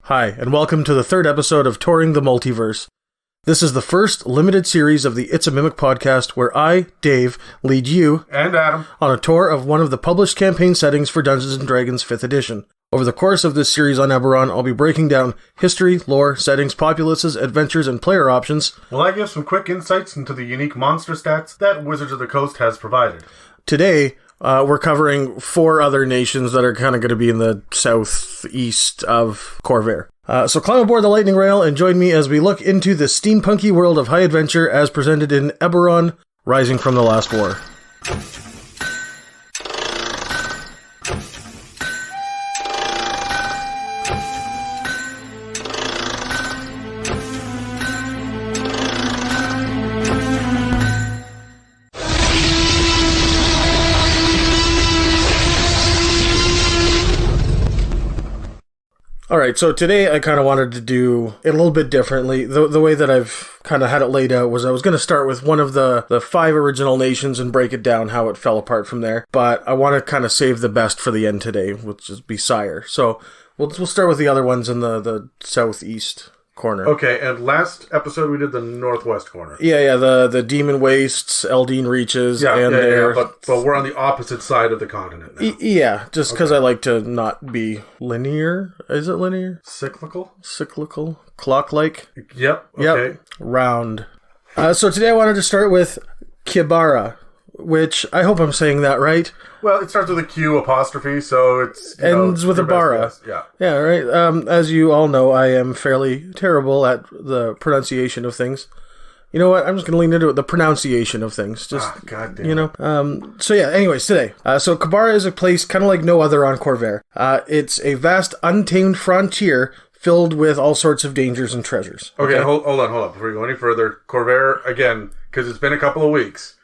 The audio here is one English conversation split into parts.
Hi, and welcome to the third episode of Touring the Multiverse. This is the first limited series of the It's a Mimic podcast where I, Dave, lead you and Adam on a tour of one of the published campaign settings for Dungeons & Dragons 5th edition. Over the course of this series on Eberron, I'll be breaking down history, lore, settings, populaces, adventures, and player options. Will I give some quick insights into the unique monster stats that Wizards of the Coast has provided? Today, we're covering 4 other nations that are kind of going to be in the southeast of Corvair. So climb aboard the lightning rail and join me as we look into the steampunky world of high adventure as presented in Eberron, Rising from the Last War. Alright, so today I kind of wanted to do it a little bit differently. The way that I've kind of had it laid out was I was going to start with one of the 5 original nations and break it down how it fell apart from there. But I want to kind of save the best for the end today, which is be Cyre. So we'll start with the other ones in the southeast corner. Okay, and last episode we did the northwest corner. Yeah, the Demon Wastes, Eldeen Reaches, but we're on the opposite side of the continent now. Just because I like to not be linear. Is it linear? Cyclical? Clock-like? Yep, okay. Yep. Round. So today I wanted to start with Kibara, which I hope I'm saying that right. Well, it starts with a Q apostrophe, so it's... ends with a bara. Yeah, right. As you all know, I am fairly terrible at the pronunciation of things. You know what? I'm just going to lean into it. The pronunciation of things. Just, goddamn. You know. Anyways, today. So Kibara is a place kind of like no other on Corvair. It's a vast, untamed frontier filled with all sorts of dangers and treasures. Okay, hold on. Before we go any further, Corvair, again, because it's been a couple of weeks,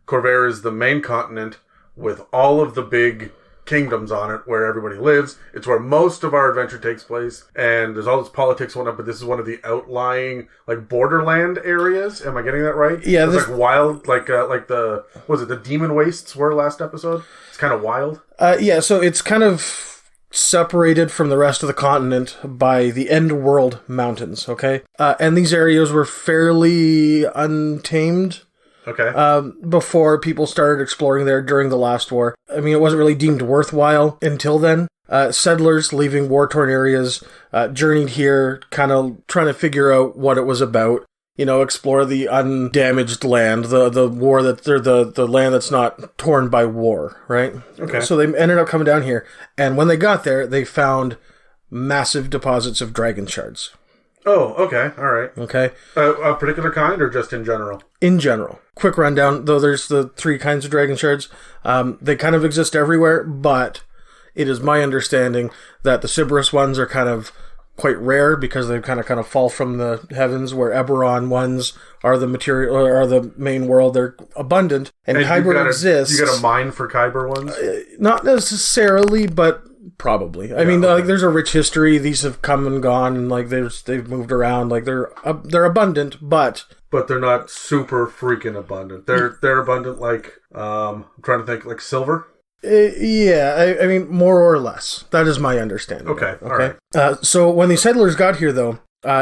Corvair is the main continent with all of the big kingdoms on it where everybody lives. It's where most of our adventure takes place, and there's all this politics and whatnot, but this is one of the outlying, like, borderland areas. Am I getting that right? Yeah. It's like wild, like the Demon Wastes were last episode? It's kind of wild? So it's kind of separated from the rest of the continent by the Endworld Mountains, okay? And these areas were fairly untamed. Okay. Before people started exploring there during the last war. I mean, it wasn't really deemed worthwhile until then. Settlers leaving war-torn areas journeyed here, kind of trying to figure out what it was about. You know, explore the undamaged land, the war the land that's not torn by war, right? Okay. So they ended up coming down here, and when they got there, they found massive deposits of dragon shards. Oh, okay. All right. Okay. A particular kind or just in general? In general. Quick rundown, though there's the 3 kinds of dragon shards. They kind of exist everywhere, but it is my understanding that the Cerberus ones are kind of quite rare because they kind of fall from the heavens, where Eberron ones are the material or are the main world. They're abundant, and Kyber exists. You got a mine for Kyber ones? Not necessarily, but probably. I mean, like, there's a rich history. These have come and gone, and like they've moved around. Like they're abundant, but they're not super freaking abundant. They're abundant like I'm trying to think, like silver. I mean, more or less. That is my understanding. Okay. All right. So when the settlers got here, though,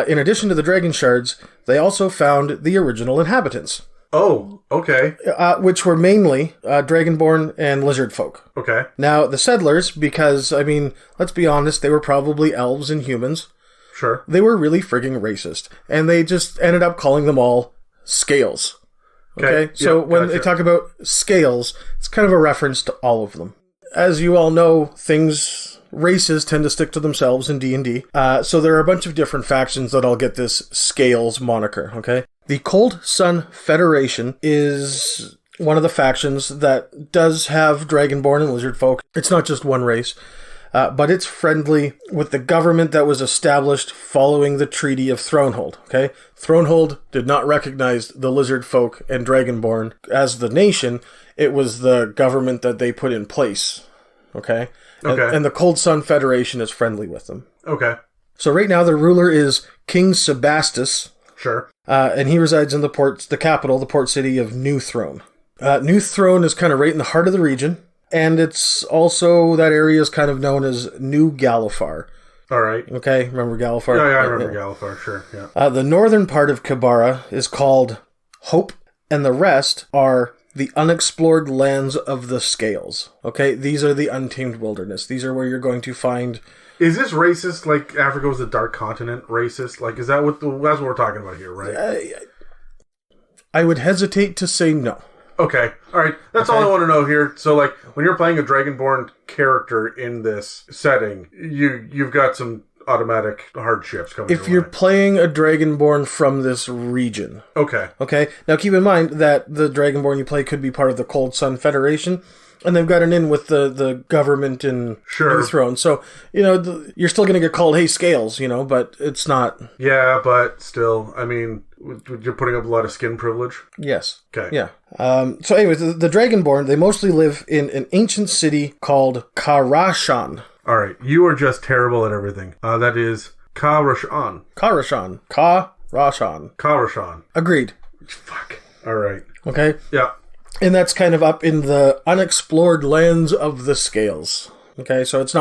in addition to the dragon shards, they also found the original inhabitants. Oh, okay. Which were mainly dragonborn and lizardfolk. Okay. Now, the settlers, because, I mean, let's be honest, they were probably elves and humans. Sure. They were really frigging racist. And they just ended up calling them all scales. Okay? So when they talk about scales, it's kind of a reference to all of them. As you all know, races tend to stick to themselves in D&D. So there are a bunch of different factions that all get this scales moniker, okay? The Cold Sun Federation is one of the factions that does have dragonborn and lizardfolk. It's not just one race, but it's friendly with the government that was established following the Treaty of Thronehold, okay? Thronehold did not recognize the lizardfolk and dragonborn as the nation. It was the government that they put in place, okay? And the Cold Sun Federation is friendly with them. Okay. So right now the ruler is King Sebastus. Sure. And he resides in the capital, the port city of Newthrone. Newthrone is kind of right in the heart of the region. And it's also, that area is kind of known as New Galifar. All right. Okay, remember Galifar? Yeah, I remember Galifar, sure, yeah. The northern part of Khaar is called Hope, and the rest are the unexplored lands of the scales. Okay, these are the untamed wilderness. These are where you're going to find... Is this racist, like Africa was the dark continent racist? Like, is that that's what we're talking about here, right? I would hesitate to say no. Okay, all right. That's all I want to know here. So, like, when you're playing a Dragonborn character in this setting, you've got some automatic hardships coming if you're playing a Dragonborn from this region. Okay. Now, keep in mind that the Dragonborn you play could be part of the Cold Sun Federation, and they've got an in with the government in Newthrone. So, you're still going to get called, hey, Scales, but it's not... Yeah, but still, I mean, you're putting up a lot of skin privilege? Yes. Okay. Yeah. So anyways, the Dragonborn, they mostly live in an ancient city called Khaar. All right, you are just terrible at everything. That is Khaar. Khaar. Agreed. Fuck. All right. Okay. Yeah. And that's kind of up in the unexplored lands of the Scales. Okay, so it's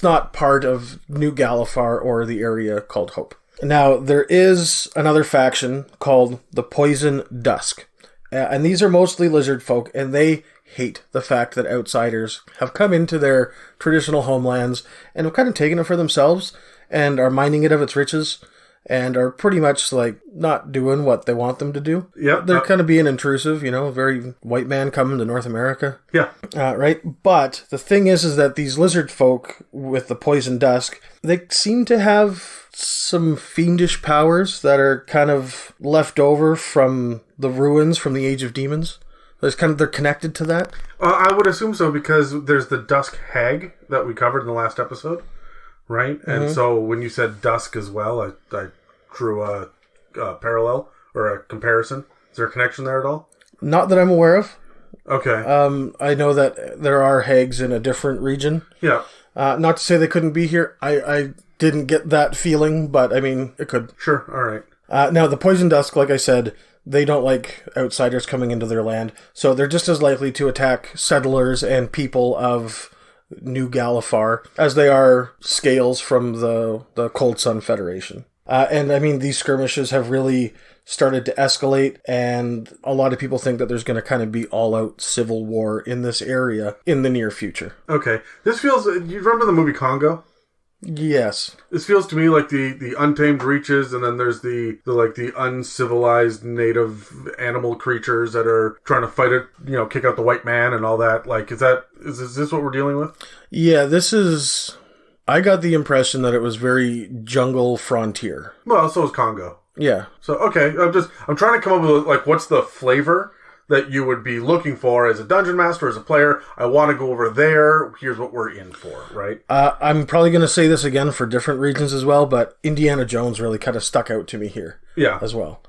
not part of New Galifar or the area called Hope. Now, there is another faction called the Poison Dusk. And these are mostly lizard folk, and they hate the fact that outsiders have come into their traditional homelands and have kind of taken it for themselves and are mining it of its riches and are pretty much like not doing what they want them to do. Yeah. They're kind of being intrusive, a very white man coming to North America. Yeah. Right? But the thing is that these lizard folk with the Poison Dusk, they seem to have some fiendish powers that are kind of left over from the ruins from the Age of Demons. They're connected to that. I would assume so because there's the Dusk Hag that we covered in the last episode, right? Mm-hmm. And so when you said Dusk as well, I drew a parallel or a comparison. Is there a connection there at all? Not that I'm aware of. Okay. I know that there are hags in a different region. Yeah. Not to say they couldn't be here. I didn't get that feeling, but I mean, it could. Sure. All right. Now, the Poison Dusk, like I said, they don't like outsiders coming into their land, so they're just as likely to attack settlers and people of New Galifar as they are Scales from the Cold Sun Federation. And I mean, these skirmishes have really started to escalate, and a lot of people think that there's going to kind of be all-out civil war in this area in the near future. Okay. This feels... You remember the movie Congo? Yes. This feels to me like the untamed reaches, and then there's the uncivilized native animal creatures that are trying to fight it, kick out the white man and all that. Like, is this what we're dealing with? Yeah, this is... I got the impression that it was very jungle frontier. Well, so is Congo. Yeah. So, okay, I'm trying to come up with, like, what's the flavor that you would be looking for as a dungeon master, as a player. I want to go over there. Here's what we're in for, right? I'm probably going to say this again for different reasons as well, but Indiana Jones really kind of stuck out to me here. Yeah. As well.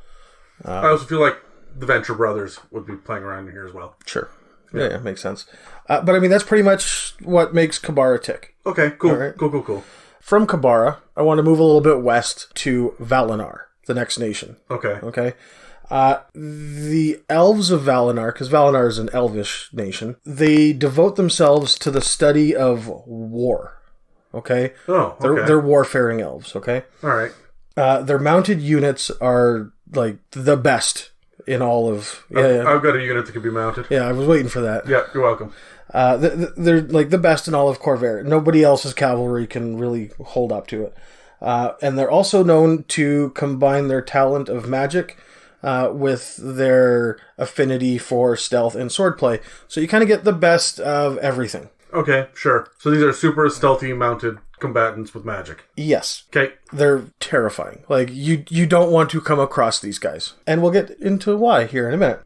I also feel like the Venture Brothers would be playing around in here as well. Sure. Yeah, makes sense. But I mean, that's pretty much what makes Khaar tick. Okay, cool. Right? Cool. From Khaar, I want to move a little bit west to Valenar, the next nation. Okay. The Elves of Valenar, because Valenar is an elvish nation, they devote themselves to the study of war. Okay? Oh, okay. They're warfaring elves, okay? All right. Their mounted units are, like, the best in all of... I've got a unit that can be mounted. Yeah, I was waiting for that. Yeah, you're welcome. They're, like, the best in all of Corvair. Nobody else's cavalry can really hold up to it. And they're also known to combine their talent of magic with their affinity for stealth and swordplay. So you kind of get the best of everything. Okay, sure. So these are super stealthy mounted combatants with magic. Yes. Okay. They're terrifying. Like, you don't want to come across these guys. And we'll get into why here in a minute.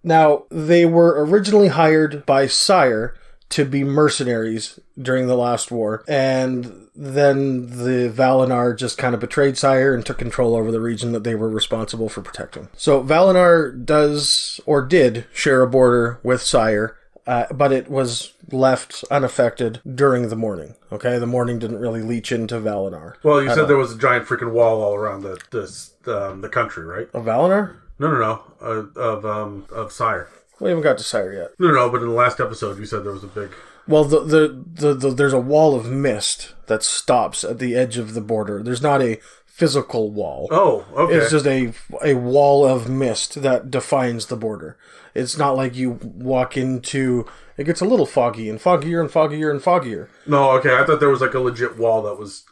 Now, they were originally hired by Cyre to be mercenaries during the last war, and then the Valenar just kind of betrayed Cyre and took control over the region that they were responsible for protecting. So Valenar did share a border with Cyre, but it was left unaffected during the Mourning. Okay, the Mourning didn't really leach into Valenar. Well, you said there was a giant freaking wall all around the country, right? Of Valenar? No. Of Cyre. We haven't got to Cyre yet. No, but in the last episode you said there was a big... Well, there's a wall of mist that stops at the edge of the border. There's not a physical wall. Oh, okay. It's just a wall of mist that defines the border. It's not like you walk into... It gets a little foggy and foggier and foggier and foggier. No, okay. I thought there was like a legit wall that was,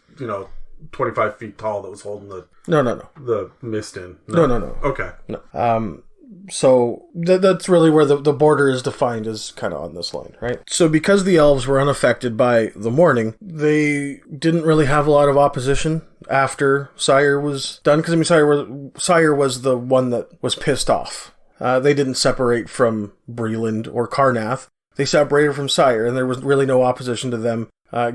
25 feet tall that was holding the... No. The mist in. No. Okay. No. So that's really where the border is defined, is kind of on this line, right? So because the elves were unaffected by the mourning, they didn't really have a lot of opposition after Cyre was done. Because, Cyre was the one that was pissed off. They didn't separate from Breland or Karrnath. They separated from Cyre, and there was really no opposition to them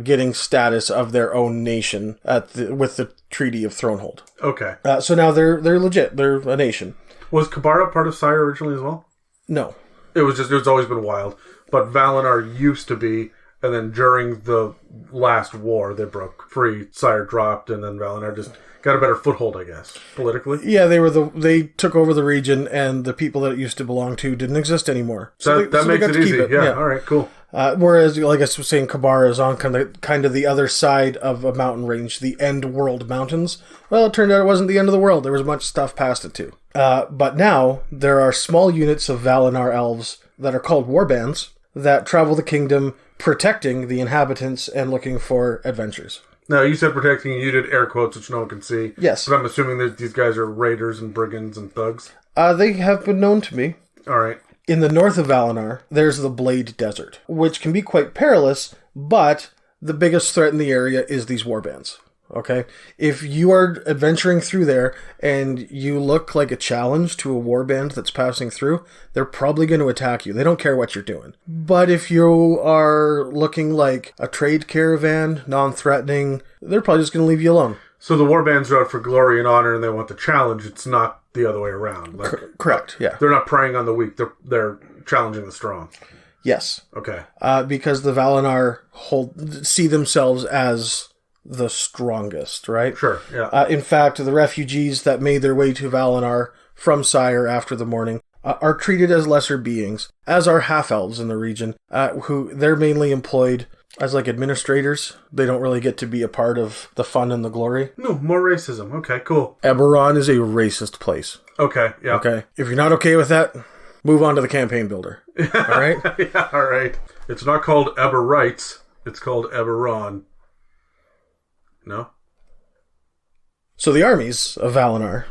getting status of their own nation with the Treaty of Thronehold. Okay. So now they're legit. They're a nation. Was Khaar part of Cyre originally as well? No. It's always been wild. But Valenar used to be, and then during the last war, they broke free. Cyre dropped, and then Valenar just got a better foothold, I guess, politically. Yeah, they took over the region, and the people that it used to belong to didn't exist anymore. So that makes it easy. Yeah, all right, cool. Whereas, like I was saying, Khaar is on kind of the other side of a mountain range, the Endworld Mountains. Well, it turned out it wasn't the end of the world. There was a bunch of stuff past it, too. But now, there are small units of Valenar elves that are called warbands that travel the kingdom, protecting the inhabitants and looking for adventures. Now, you said protecting, you did air quotes, which no one can see. Yes. But I'm assuming that these guys are raiders and brigands and thugs? They have been known to me. All right. In the north of Valenar, there's the Blade Desert, which can be quite perilous, but the biggest threat in the area is these warbands. Okay? If you are adventuring through there and you look like a challenge to a warband that's passing through, they're probably going to attack you. They don't care what you're doing. But if you are looking like a trade caravan, non-threatening, they're probably just going to leave you alone. So the warbands are out for glory and honor and they want the challenge. It's not the other way around. Correct, yeah. They're not preying on the weak. They're challenging the strong. Yes. Okay. Because the Valenar see themselves as the strongest, right? Sure, yeah. In fact, the refugees that made their way to Valenar from Cyre after the mourning are treated as lesser beings, as are half-elves in the region, who they're mainly employed as like administrators. They don't really get to be a part of the fun and the glory. No, more racism. Okay, cool. Eberron is a racist place. Okay, yeah. Okay. If you're not okay with that, move on to the campaign builder. All right? Yeah, all right. It's not called Eberites. It's called Eberron. No? So the armies of Valenar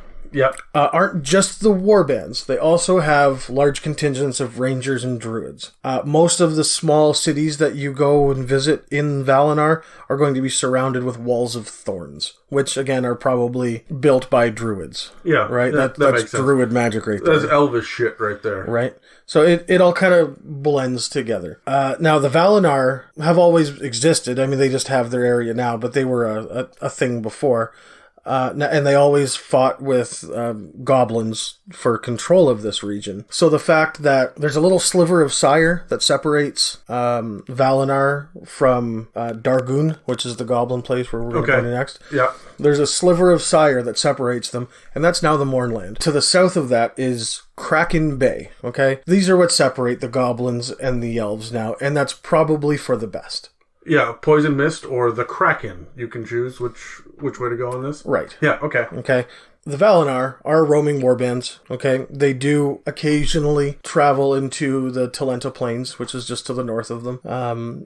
aren't just the warbands. They also have large contingents of rangers and druids. Most of the small cities that you go and visit in Valenar are going to be surrounded with walls of thorns, which, again, are probably built by druids. Yeah. Right? That's druid magic right there. That's elvish shit right there. Right? So it all kind of blends together. Now, the Valenar have always existed. I mean, they just have their area now, but they were a thing before. And they always fought with goblins for control of this region. So the fact that there's a little sliver of Cyre that separates Valenar from Darguun, which is the goblin place where we're going to go next. Yeah. There's a sliver of Cyre that separates them, and that's now the Mournland. To the south of that is Kraken Bay, okay? These are what separate the goblins and the elves now, and that's probably for the best. Yeah, Poison Mist or the Kraken. You can choose which way to go on this. Right. Yeah, okay. Okay. The Valenar are roaming warbands, okay? They do occasionally travel into the Talenta Plains, which is just to the north of them,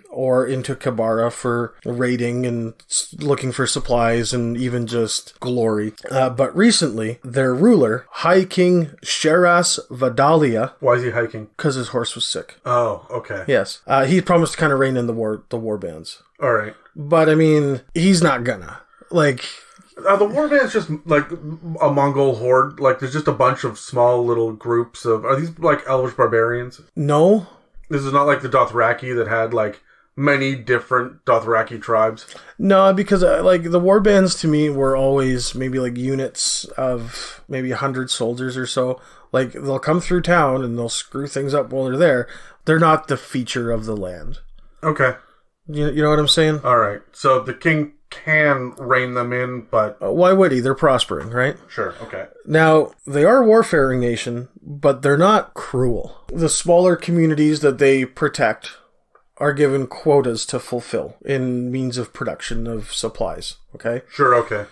or into Khaar for raiding and looking for supplies and even just glory. But recently, their ruler, High King Sheras Vadalia... Why is he hiking? Because his horse was sick. Oh, okay. Yes. He promised to kind of rein in the warbands. All right. But, I mean, he's not gonna. The warband's just like a Mongol horde. Like, there's just a bunch of small little groups of... Are these like elvish barbarians? No. This is not like the Dothraki that had like many different Dothraki tribes. No, because like the warbands to me were always maybe like units of maybe 100 soldiers or so. Like, they'll come through town and they'll screw things up while they're there. They're not the feature of the land. Okay. You know what I'm saying? All right. So the king can rein them in, but... Why would he? They're prospering, right? Sure, okay. Now, they are a warfaring nation, but they're not cruel. The smaller communities that they protect are given quotas to fulfill in means of production of supplies, okay? Sure, okay.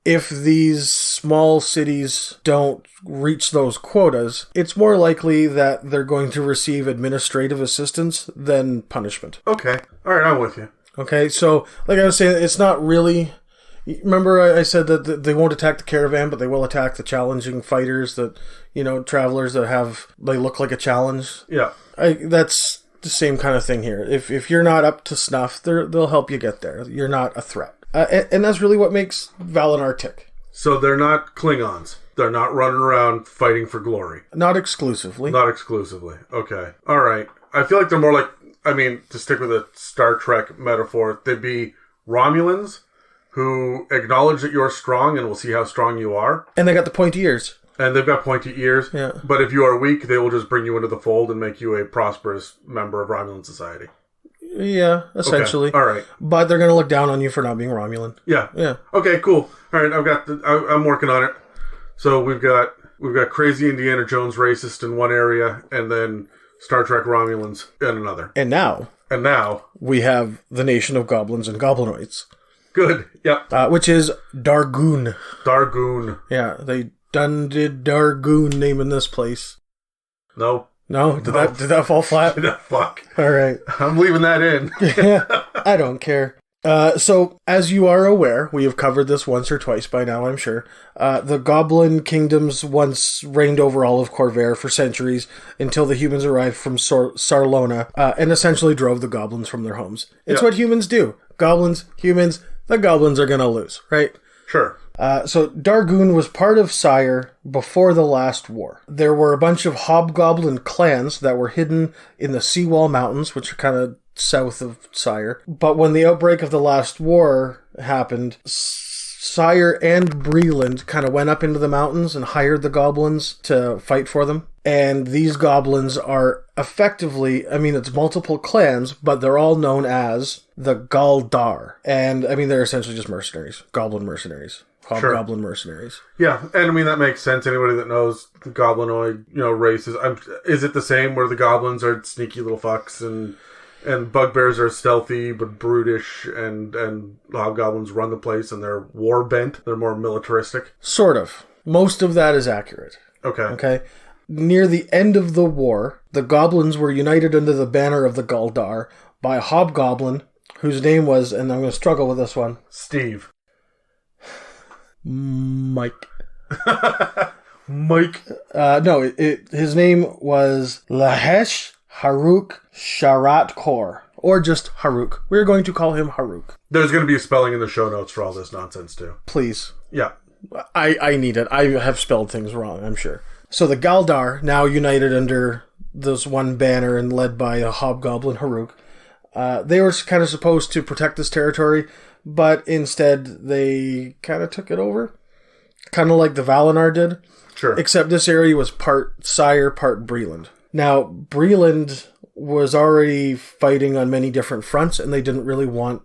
If these small cities don't reach those quotas, it's more likely that they're going to receive administrative assistance than punishment. Okay. All right, I'm with you. Okay, so like I was saying, it's not really... Remember I said that they won't attack the caravan, but they will attack the challenging fighters that, travelers that they look like a challenge? Yeah. That's the same kind of thing here. If you're not up to snuff, they'll help you get there. You're not a threat. And that's really what makes Valenar tick. So they're not Klingons. They're not running around fighting for glory. Not exclusively. Not exclusively. Okay. All right. I feel like they're more like, to stick with a Star Trek metaphor, they'd be Romulans who acknowledge that you're strong and will see how strong you are. And they got the pointy ears. And they've got pointy ears. Yeah. But if you are weak, they will just bring you into the fold and make you a prosperous member of Romulan society. Yeah, essentially. Okay. All right. But they're going to look down on you for not being Romulan. Yeah. Yeah. Okay, cool. All right, I'm working on it. So we've got crazy Indiana Jones racist in one area, and then Star Trek Romulans in another. And now we have the nation of goblins and goblinoids. Good. Yep. Which is Darguun. Darguun. Yeah, they done did Darguun naming this place. No. No? Did that fall flat? Fuck. All right. I'm leaving that in. Yeah, I don't care. So, as you are aware, we have covered this once or twice by now, I'm sure. The Goblin kingdoms once reigned over all of Corvair for centuries until the humans arrived from Sarlona and essentially drove the goblins from their homes. It's what humans do. Goblins, humans, the goblins are going to lose, right? Sure. So Darguun was part of Cyre before the last war. There were a bunch of hobgoblin clans that were hidden in the Seawall Mountains, which are kind of south of Cyre. But when the outbreak of the last war happened, Cyre and Breland kind of went up into the mountains and hired the goblins to fight for them. And these goblins are effectively, it's multiple clans, but they're all known as the Galdar. And, they're essentially just mercenaries, goblin mercenaries. Hobgoblin mercenaries. Yeah, and that makes sense. Anybody that knows the Goblinoid, races, is it the same where the goblins are sneaky little fucks and bugbears are stealthy but brutish, and hobgoblins run the place and they're war bent? They're more militaristic? Sort of. Most of that is accurate. Okay. Near the end of the war, the goblins were united under the banner of the Galdar by a hobgoblin whose name was, and I'm going to struggle with this one, Steve. Mike. Mike. No, his name was Lahesh Haruk Sharat Kor, or just Haruk. We're going to call him Haruk. There's going to be a spelling in the show notes for all this nonsense too. Please. Yeah. I need it. I have spelled things wrong, I'm sure. So the Galdar, now united under this one banner and led by a hobgoblin Haruk, they were kind of supposed to protect this territory, but instead they kind of took it over. Kind of like the Valenar did. Sure. Except this area was part Cyre, part Breland. Now, Breland was already fighting on many different fronts, and they didn't really want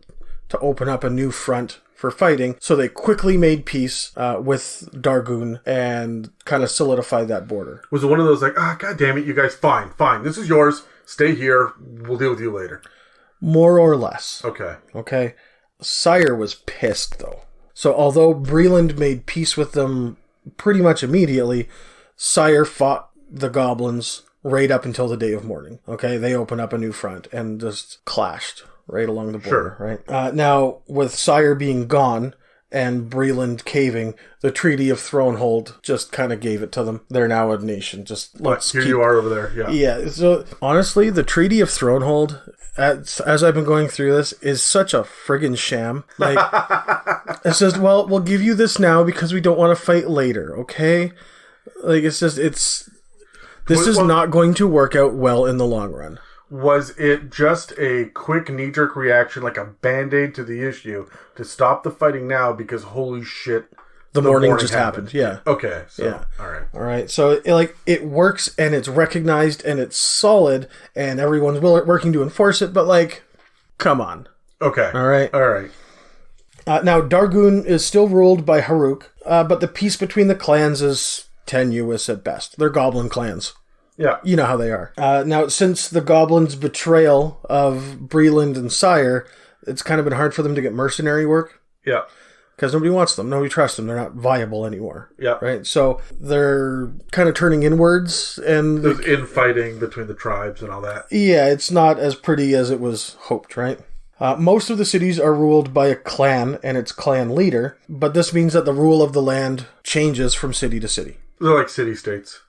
to open up a new front for fighting, so they quickly made peace with Darguun and kind of solidified that border. Was it one of those like, God damn it, you guys, fine, this is yours, stay here, we'll deal with you later? More or less. Okay. Cyre was pissed, though. So although Breland made peace with them pretty much immediately, Cyre fought the goblins right up until the day of mourning. Okay, they opened up a new front and just clashed right along the border. Sure. Right. Now, with Cyre being gone and Breland caving, the Treaty of Thronehold just kind of gave it to them. They're now a nation. You are over there. Yeah. Yeah. So honestly, the Treaty of Thronehold, as I've been going through this, is such a friggin' sham. Like, it says, well, we'll give you this now because we don't want to fight later, okay? Like, this is not going to work out well in the long run. Was it just a quick knee-jerk reaction, like a band-aid to the issue, to stop the fighting now because holy shit, the mourning just happened. Yeah. Okay. So, yeah. All right. So it works and it's recognized and it's solid and everyone's working to enforce it. But come on. Okay. All right. Now Darguun is still ruled by Haruk, but the peace between the clans is tenuous at best. They're goblin clans. Yeah. You know how they are. Now, since the goblins' betrayal of Breland and Cyre, it's kind of been hard for them to get mercenary work. Yeah. Because nobody wants them. Nobody trusts them. They're not viable anymore. Yeah. Right? So they're kind of turning inwards. And there's infighting between the tribes and all that. Yeah, it's not as pretty as it was hoped, right? Most of the cities are ruled by a clan and its clan leader, but this means that the rule of the land changes from city to city. They're like city-states.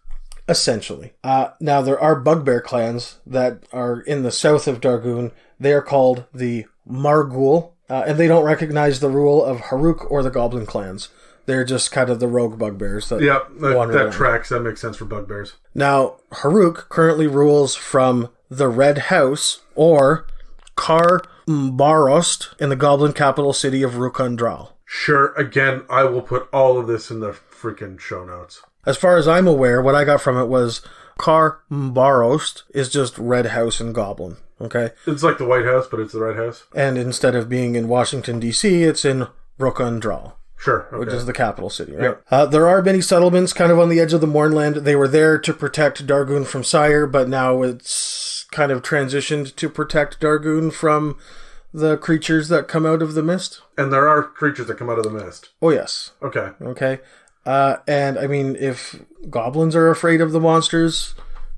Essentially. Now, there are bugbear clans that are in the south of Darguun. They are called the Margul, and they don't recognize the rule of Haruk or the Goblin Clans. They're just kind of the rogue bugbears. That tracks. That makes sense for bugbears. Now, Haruk currently rules from the Red House, or Khaar Mbar'ost, in the goblin capital city of Rhukaan Draal. Sure, again, I will put all of this in the freaking show notes. As far as I'm aware, what I got from it was Khaar Mbar'ost is just Red House and Goblin. Okay? It's like the White House, but it's the Red House. And instead of being in Washington, D.C., it's in Rhukaan Draal. Sure, okay. Which is the capital city, right? Yep. There are many settlements kind of on the edge of the Mournland. They were there to protect Darguun from Cyre, but now it's kind of transitioned to protect Darguun from the creatures that come out of the mist. And there are creatures that come out of the mist. Oh, yes. Okay. Okay. And, I mean, if goblins are afraid of the monsters,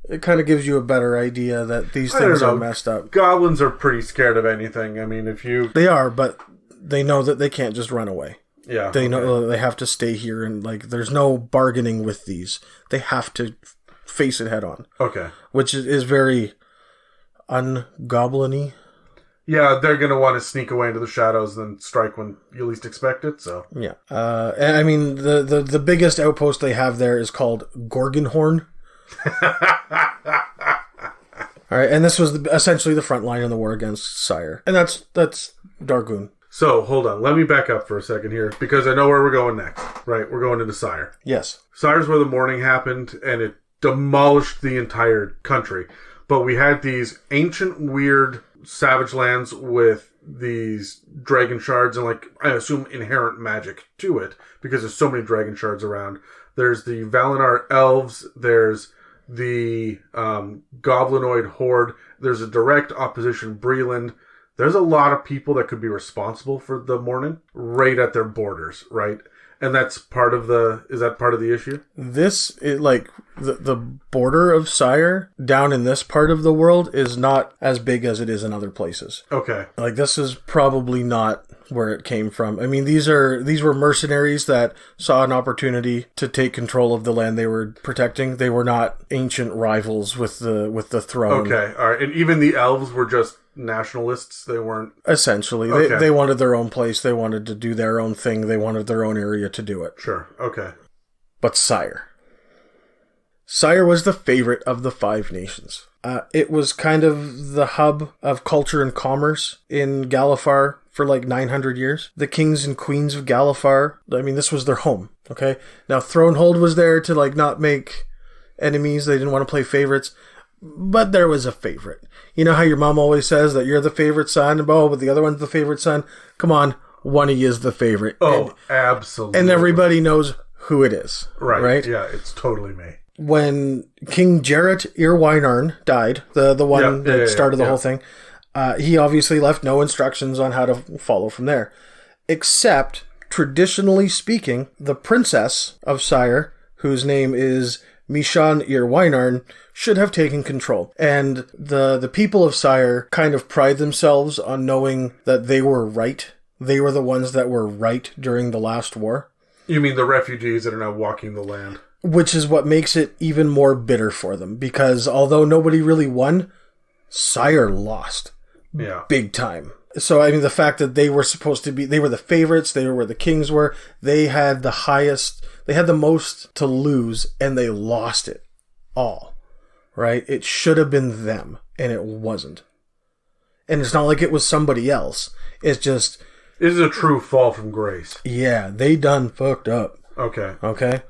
it kind of gives you a better idea that these things are messed up. Goblins are pretty scared of anything. I mean, They are, but they know that they can't just run away. Yeah. They know they have to stay here, and, like, there's no bargaining with these. They have to face it head on. Okay. Which is very ungoblin-y. Yeah, they're going to want to sneak away into the shadows and strike when you least expect it, so. Yeah. And I mean, the biggest outpost they have there is called Gorgonhorn. Alright, and this was essentially the front line in the war against Cyre. And that's Darguun. So, hold on. Let me back up for a second here, because I know where we're going next. Right, we're going into Cyre. Yes. Cyre's where the morning happened, and it demolished the entire country. But we had these ancient, weird savage lands with these dragon shards and, like, I assume inherent magic to it, because there's so many dragon shards around. There's the Valenar elves, there's the Goblinoid horde, there's a direct opposition Breland. There's a lot of people that could be responsible for the morning right at their borders, right? And that's part of is that part of the issue? The border of Cyre down in this part of the world is not as big as it is in other places. Okay. Like, this is probably not where it came from. I mean, these were mercenaries that saw an opportunity to take control of the land they were protecting. They were not ancient rivals with the throne. Okay, all right. And even the elves were just nationalists. They weren't... Essentially. Okay. They wanted their own place. They wanted to do their own thing. They wanted their own area to do it. Sure. Okay. But Cyre was the favorite of the Five Nations. It was kind of the hub of culture and commerce in Galifar for like 900 years. The kings and queens of Galifar, I mean, this was their home, okay? Now, Thronehold was there to, like, not make enemies. They didn't want to play favorites. But there was a favorite. You know how your mom always says that you're the favorite son, but the other one's the favorite son? Come on, one of you is the favorite. Oh, absolutely. And everybody knows who it is. Right? Yeah, it's totally me. When King Jarrett Irwinarn died, the one that started the whole thing, he obviously left no instructions on how to follow from there. Except, traditionally speaking, the princess of Cyre, whose name is Mishan Irwinarn, should have taken control. And the people of Cyre kind of pride themselves on knowing that they were right. They were the ones that were right during the last war. You mean the refugees that are now walking the land? Which is what makes it even more bitter for them. Because although nobody really won, Cyre lost. Yeah. Big time. So, I mean, the fact that they were supposed to be... They were the favorites. They were where the kings were. They had the highest... They had the most to lose, and they lost it all. Right? It should have been them, and it wasn't. And it's not like it was somebody else. It's just... This is a true fall from grace. Yeah, they done fucked up. Okay. Okay?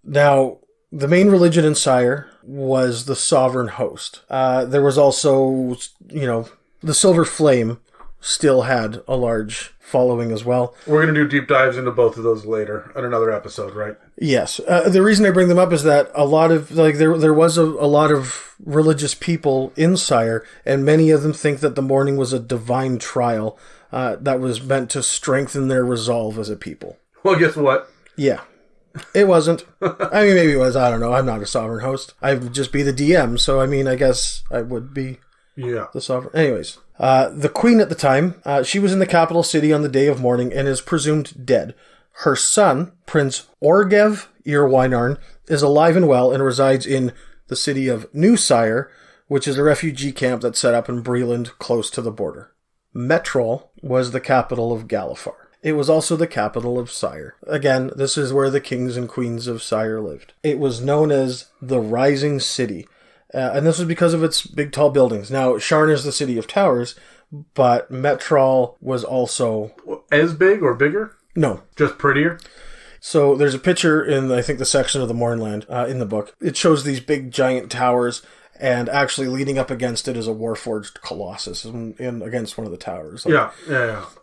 Now, the main religion in Cyre was the sovereign host. There was also, the Silver Flame still had a large following as well. We're going to do deep dives into both of those later in another episode, right? Yes. The reason I bring them up is that a lot of, there was a lot of religious people in Cyre, and many of them think that the mourning was a divine trial that was meant to strengthen their resolve as a people. Well, guess what? Yeah. It wasn't. I mean, maybe it was. I don't know. I'm not a sovereign host. I would just be the DM, so I mean, I guess I would be the sovereign. Anyways, the queen at the time, she was in the capital city on the day of mourning and is presumed dead. Her son, Prince Orgev Irwinarn, is alive and well and resides in the city of New Cyre, which is a refugee camp that's set up in Breland, close to the border. Metrol was the capital of Galifar. It was also the capital of Cyre. Again, this is where the kings and queens of Cyre lived. It was known as the Rising City, and this was because of its big tall buildings. Now, Sharn is the city of towers, but Metrol was also... As big or bigger? No. Just prettier? So there's a picture in, I think, the section of the Mournland in the book. It shows these big giant towers, and actually leading up against it is a Warforged Colossus in against one of the towers. Yeah.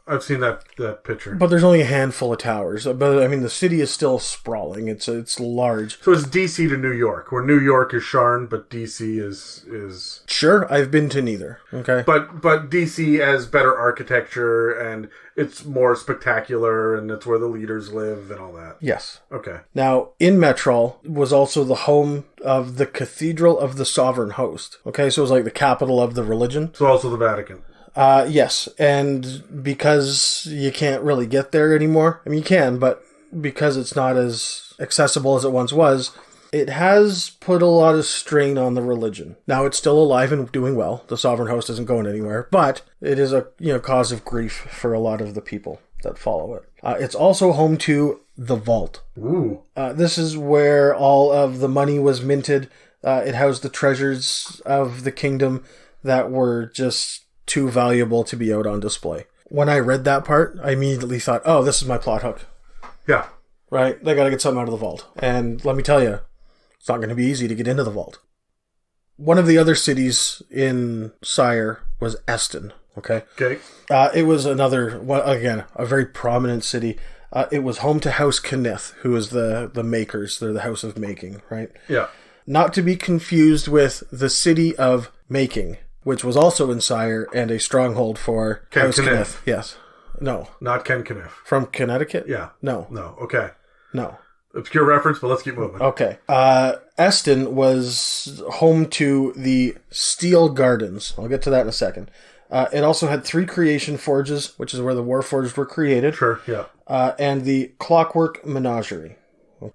I've seen that picture. But there's only a handful of towers. But, I mean, the city is still sprawling. It's large. So it's DC to New York, where New York is Sharn, but DC is... Sure, I've been to neither. Okay. But DC has better architecture, and it's more spectacular, and it's where the leaders live and all that. Yes. Okay. Now, in Metrol was also the home of the Cathedral of the Sovereign Host. Okay, so it was like the capital of the religion. So also the Vatican. Yes, and because you can't really get there anymore, I mean, you can, but because it's not as accessible as it once was, it has put a lot of strain on the religion. Now, it's still alive and doing well. The Sovereign Host isn't going anywhere, but it is a cause of grief for a lot of the people that follow it. It's also home to the Vault. Ooh. This is where all of the money was minted. It housed the treasures of the kingdom that were just too valuable to be out on display. When I read that part, I immediately thought, oh, this is my plot hook. Yeah. Right? They gotta get something out of the vault. And let me tell you, it's not going to be easy to get into the vault. One of the other cities in Cyre was Eston. Okay? Okay. It was another, again, a very prominent city. It was home to House Kenneth, who is the makers. They're the house of making, right? Yeah. Not to be confused with the city of making, which was also in Cyre and a stronghold for House Kenneth. Yes. No. Not Ken Kenneth. From Connecticut? Yeah. No. Okay. No. Obscure reference, but let's keep moving. Okay. Eston was home to the Steel Gardens. I'll get to that in a second. It also had 3 creation forges, which is where the Warforged were created. Sure, yeah. And the Clockwork Menagerie.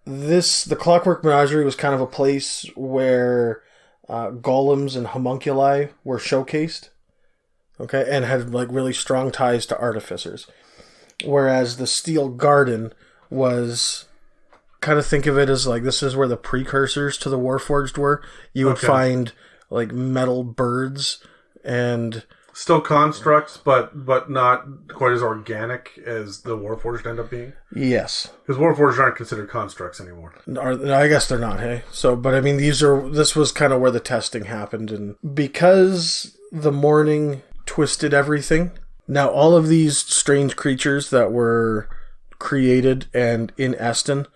The Clockwork Menagerie was kind of a place where golems and homunculi were showcased, okay, and had like really strong ties to artificers. Whereas the Steel Garden was, kind of think of it as like, this is where the precursors to the Warforged were. You would find like metal birds and... Still constructs, but not quite as organic as the Warforged end up being? Yes. Because Warforged aren't considered constructs anymore. I guess they're not, hey? So, but I mean, this was kind of where the testing happened, and because the mourning twisted everything, now all of these strange creatures that were created and in Eston,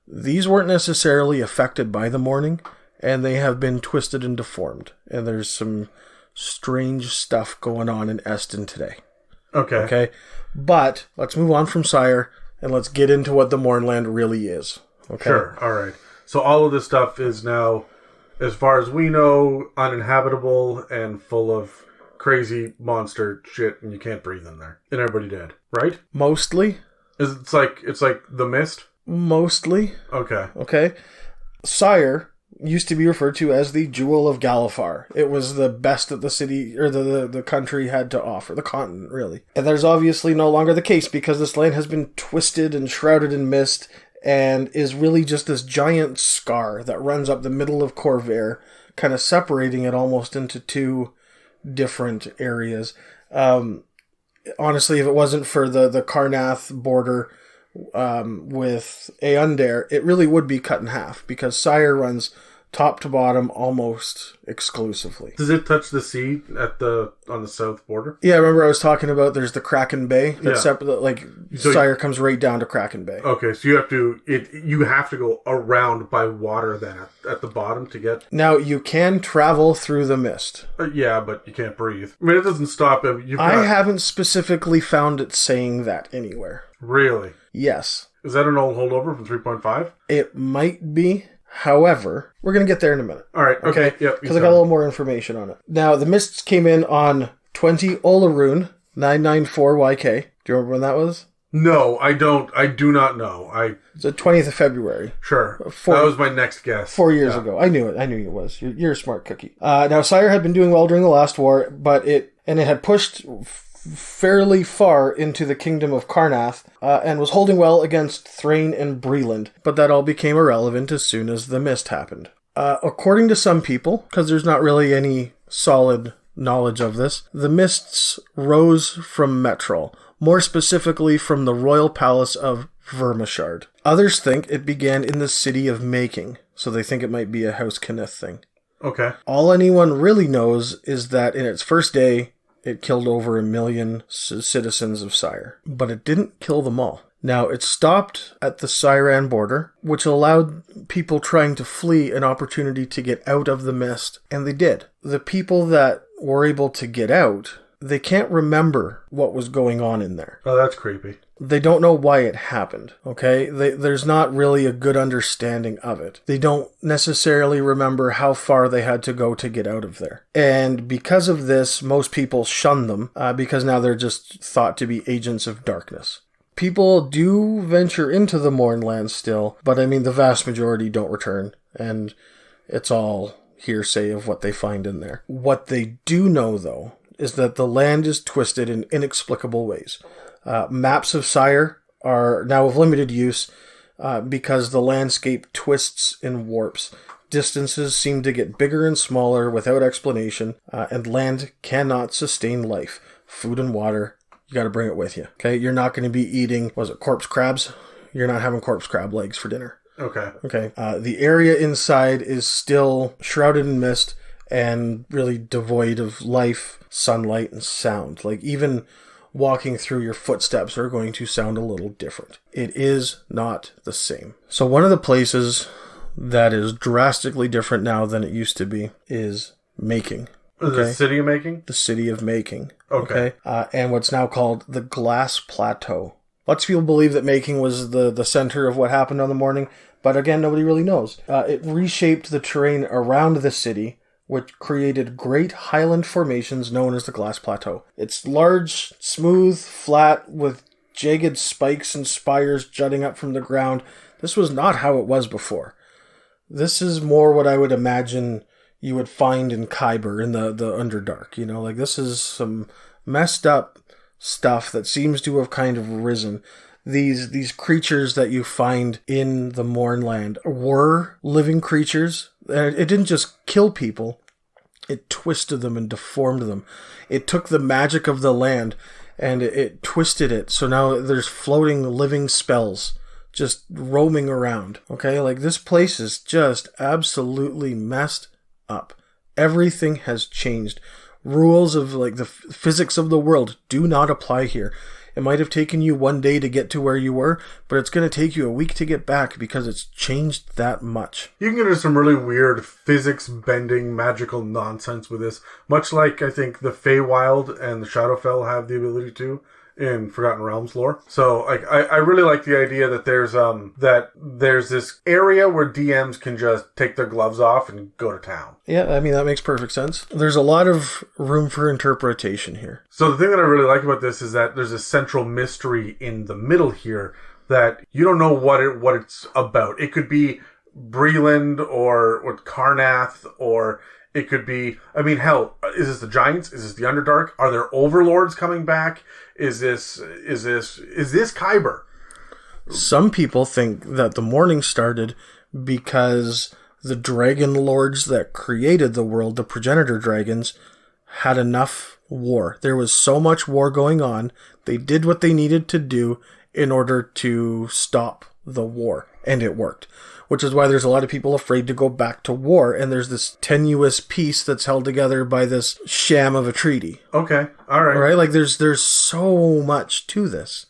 these weren't necessarily affected by the mourning, and they have been twisted and deformed. And there's some strange stuff going on in Eston today. Okay. But let's move on from Cyre and let's get into what the Mournland really is. Okay. Sure. All right. So all of this stuff is now, as far as we know, uninhabitable and full of crazy monster shit, and you can't breathe in there, and everybody dead, right? Mostly. It's like The Mist. Mostly. Okay. Cyre used to be referred to as the Jewel of Galifar. It was the best that the city, or the country had to offer, the continent, really. And there's obviously no longer the case, because this land has been twisted and shrouded in mist, and is really just this giant scar that runs up the middle of Corvair, kind of separating it almost into 2 different areas. Honestly, if it wasn't for the Carnath border with Eundare, it really would be cut in half, because Cyre runs top to bottom, almost exclusively. Does it touch the sea on the south border? Yeah, remember I was talking about there's the Kraken Bay. That's separate. Like Cyre comes right down to Kraken Bay. Okay, so you have to go around by water then at the bottom to get. Now you can travel through the mist. Yeah, but you can't breathe. I mean, it doesn't stop. I haven't specifically found it saying that anywhere. Really? Yes. Is that an old holdover from 3.5? It might be. However, we're going to get there in a minute. All right. Okay. Yep. Because I got a little more information on it. Now, the mists came in on 20 Olaroon 994 YK. Do you remember when that was? No, I don't. I do not know. It's the 20th of February. Sure. That was my next guess. 4 years ago. I knew it. I knew it was. You're a smart cookie. Now, Cyre had been doing well during the last war, but it had pushed fairly far into the kingdom of Karrnath, and was holding well against Thrain and Breland, but that all became irrelevant as soon as the mist happened. According to some people, because there's not really any solid knowledge of this, the mists rose from Metrol, more specifically from the royal palace of Vermishard. Others think it began in the city of Making, so they think it might be a House Cannith thing. Okay. All anyone really knows is that in its first day, it killed over 1 million citizens of Cyre, but it didn't kill them all. Now, it stopped at the Cyran border, which allowed people trying to flee an opportunity to get out of the mist, and they did. The people that were able to get out, they can't remember what was going on in there. Oh, that's creepy. They don't know why it happened, okay? There's not really a good understanding of it. They don't necessarily remember how far they had to go to get out of there. And because of this, most people shun them, because now they're just thought to be agents of darkness. People do venture into the Mournland still, but I mean, the vast majority don't return, and it's all hearsay of what they find in there. What they do know, though, is that the land is twisted in inexplicable ways. Maps of Cyre are now of limited use because the landscape twists and warps. Distances seem to get bigger and smaller without explanation, and land cannot sustain life. Food and water, you got to bring it with you. Okay, you're not going to be eating, corpse crabs? You're not having corpse crab legs for dinner. Okay. The area inside is still shrouded in mist and really devoid of life, sunlight, and sound. Like, even walking through, your footsteps are going to sound a little different. It is not the same. So one of the places that is drastically different now than it used to be is Making. Okay? The city of Making? The city of Making. Okay. And what's now called the Glass Plateau. Lots of people believe that Making was the center of what happened on the morning, but again, nobody really knows. It reshaped the terrain around the city, which created great highland formations known as the Glass Plateau. It's large, smooth, flat, with jagged spikes and spires jutting up from the ground. This was not how it was before. This is more what I would imagine you would find in Khyber, in the Underdark. You know, like, this is some messed up stuff that seems to have kind of risen. These creatures that you find in the Mournland were living creatures. It didn't just kill people, it twisted them and deformed them. It took the magic of the land and it twisted it, so now there's floating living spells just roaming around. Okay, like, this place is just absolutely messed up. Everything has changed. Rules of, like, the physics of the world do not apply here. It might have taken you 1 day to get to where you were, but it's going to take you a week to get back because it's changed that much. You can get into some really weird physics-bending, magical nonsense with this, much like I think the Feywild and the Shadowfell have the ability to in Forgotten Realms lore. So, like, I really like the idea that there's this area where DMs can just take their gloves off and go to town. Yeah, I mean, that makes perfect sense. There's a lot of room for interpretation here. So the thing that I really like about this is that there's a central mystery in the middle here that you don't know what it's about. It could be Breland or Karrnath, or it could be, I mean, hell, is this the Giants? Is this the Underdark? Are there overlords coming back? Is this Khyber? Some people think that the morning started because the dragon lords that created the world, the progenitor dragons, had enough war. There was so much war going on. They did what they needed to do in order to stop the war. And it worked. Which is why there's a lot of people afraid to go back to war. And there's this tenuous peace that's held together by this sham of a treaty. Okay. All right. Right? Like, there's so much to this.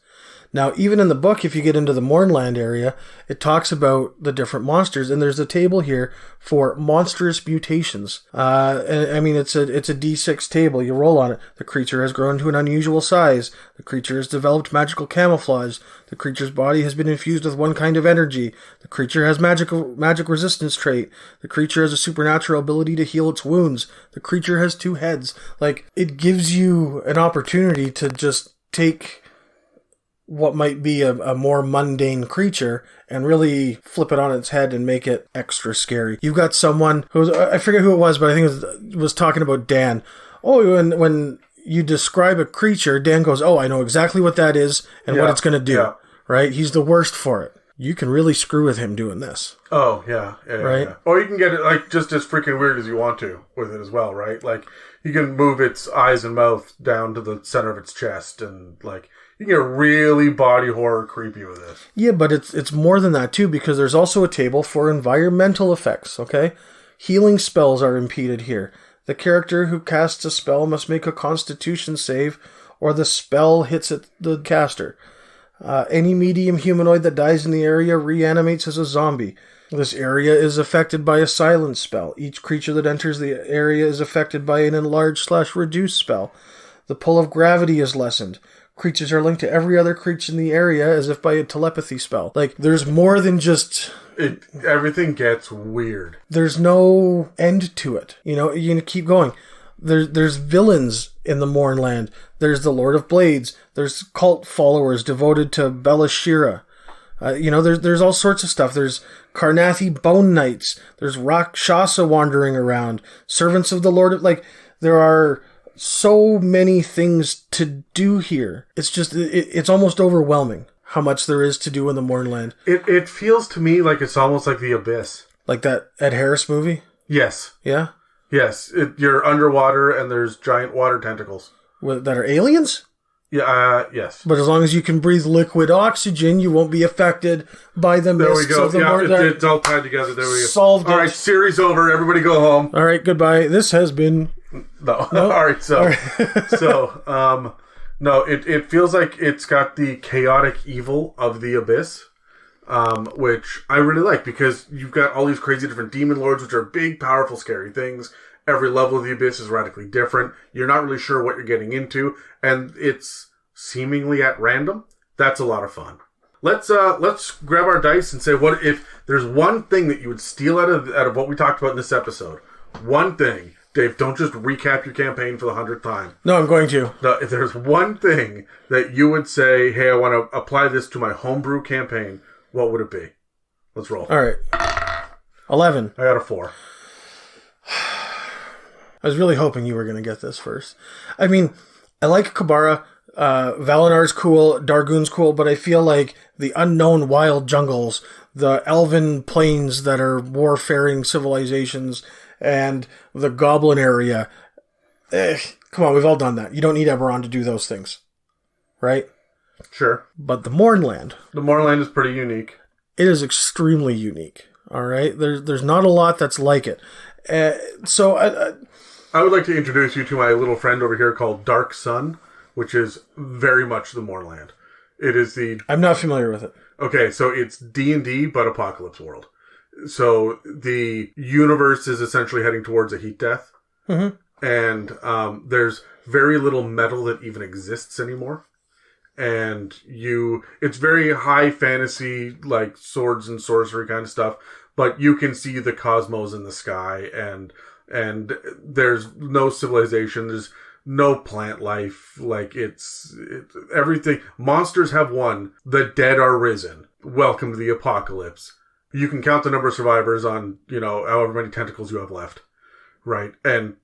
Now, even in the book, if you get into the Mournland area, it talks about the different monsters, and there's a table here for monstrous mutations. I mean, it's a D6 table. You roll on it. The creature has grown to an unusual size. The creature has developed magical camouflage. The creature's body has been infused with one kind of energy. The creature has magic resistance trait. The creature has a supernatural ability to heal its wounds. The creature has 2 heads. Like, it gives you an opportunity to just take what might be a more mundane creature and really flip it on its head and make it extra scary. You've got someone who's, I forget who it was, but I think it was talking about Dan. Oh, when you describe a creature, Dan goes, oh, I know exactly what that is and what it's going to do. Yeah. Right? He's the worst for it. You can really screw with him doing this. Oh, yeah. Right? Yeah. Or you can get it like just as freaking weird as you want to with it as well, right? Like, you can move its eyes and mouth down to the center of its chest and, like, you can get really body horror creepy with this. Yeah, but it's more than that, too, because there's also a table for environmental effects, okay? Healing spells are impeded here. The character who casts a spell must make a constitution save, or the spell hits the caster. Any medium humanoid that dies in the area reanimates as a zombie. This area is affected by a silence spell. Each creature that enters the area is affected by an enlarge/reduce spell. The pull of gravity is lessened. Creatures are linked to every other creature in the area as if by a telepathy spell. Like, there's more than just... Everything gets weird. There's no end to it. You know, you keep going. There's villains in the Mournland. There's the Lord of Blades. There's cult followers devoted to Belashira. There's all sorts of stuff. There's Karnathi Bone Knights. There's Rakshasa wandering around. Servants of the Lord of... Like, there are so many things to do here. It's just... It's almost overwhelming how much there is to do in the Mournland. It feels to me like it's almost like the Abyss. Like that Ed Harris movie? Yes. Yeah? Yes. You're underwater and there's giant water tentacles. That are aliens? Yeah, yes. But as long as you can breathe liquid oxygen, you won't be affected by the mists. There we go. It's all tied together. There we go. Solved it. All right, series over. Everybody go home. All right, goodbye. This has been... No. All right, so... No, it feels like it's got the chaotic evil of the Abyss, which I really like, because you've got all these crazy different demon lords, which are big, powerful, scary things. Every level of the Abyss is radically different. You're not really sure what you're getting into, and it's seemingly at random. That's a lot of fun. Let's grab our dice and say, what if there's one thing that you would steal out of what we talked about in this episode? One thing. Dave, don't just recap your campaign for the 100th time. No, I'm going to. No, if there's one thing that you would say, hey, I want to apply this to my homebrew campaign, what would it be? Let's roll. All right. 11. I got a 4. I was really hoping you were going to get this first. I mean, I like Kabara. Valinar's cool. Darguun's cool. But I feel like the unknown wild jungles, the elven plains that are warfaring civilizations, and the goblin area. Come on, we've all done that. You don't need Eberron to do those things. Right? Sure. But the Mournland. The Mournland is pretty unique. It is extremely unique. All right? There's not a lot that's like it. So I would like to introduce you to my little friend over here called Dark Sun, which is very much the Mournland. It is the... I'm not familiar with it. Okay, so it's D&D, but Apocalypse World. So the universe is essentially heading towards a heat death. Mm-hmm. And there's very little metal that even exists anymore. And it's very high fantasy, like swords and sorcery kind of stuff. But you can see the cosmos in the sky, and there's no civilization. There's no plant life. Like it's everything. Monsters have won. The dead are risen. Welcome to the apocalypse. You can count the number of survivors on, however many tentacles you have left. Right? And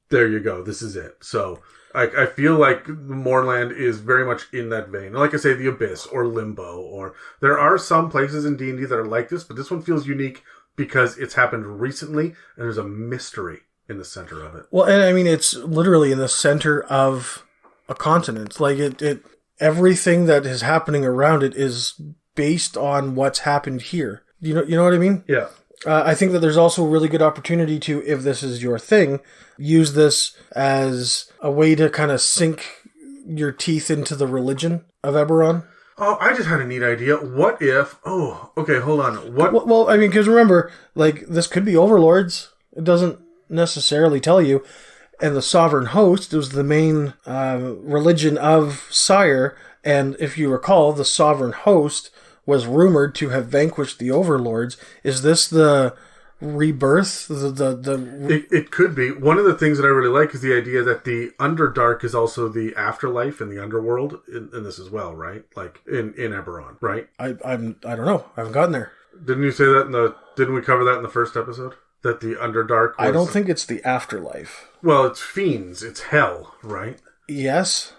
there you go. This is it. So I feel like the Mournland is very much in that vein. And like I say, the Abyss or Limbo, or there are some places in D&D that are like this, but this one feels unique because it's happened recently and there's a mystery in the center of it. Well, and I mean, it's literally in the center of a continent. Like everything that is happening around it is based on what's happened here. You know what I mean? Yeah. I think that there's also a really good opportunity to, if this is your thing, use this as a way to kind of sink your teeth into the religion of Eberron. Oh, I just had a neat idea. What if... Oh, okay, hold on. What? Well, I mean, because remember, like, this could be overlords. It doesn't necessarily tell you. And the sovereign host was the main religion of Cyre. And if you recall, the sovereign host was rumored to have vanquished the overlords. Is this the rebirth? It could be. One of the things that I really like is the idea that the Underdark is also the afterlife in the underworld in this as well, right? Like in Eberron, right? I don't know. I haven't gotten there. Didn't you say that didn't we cover that in the first episode? That the Underdark was... I don't think it's the afterlife. Well, it's fiends. It's hell, right? Yes.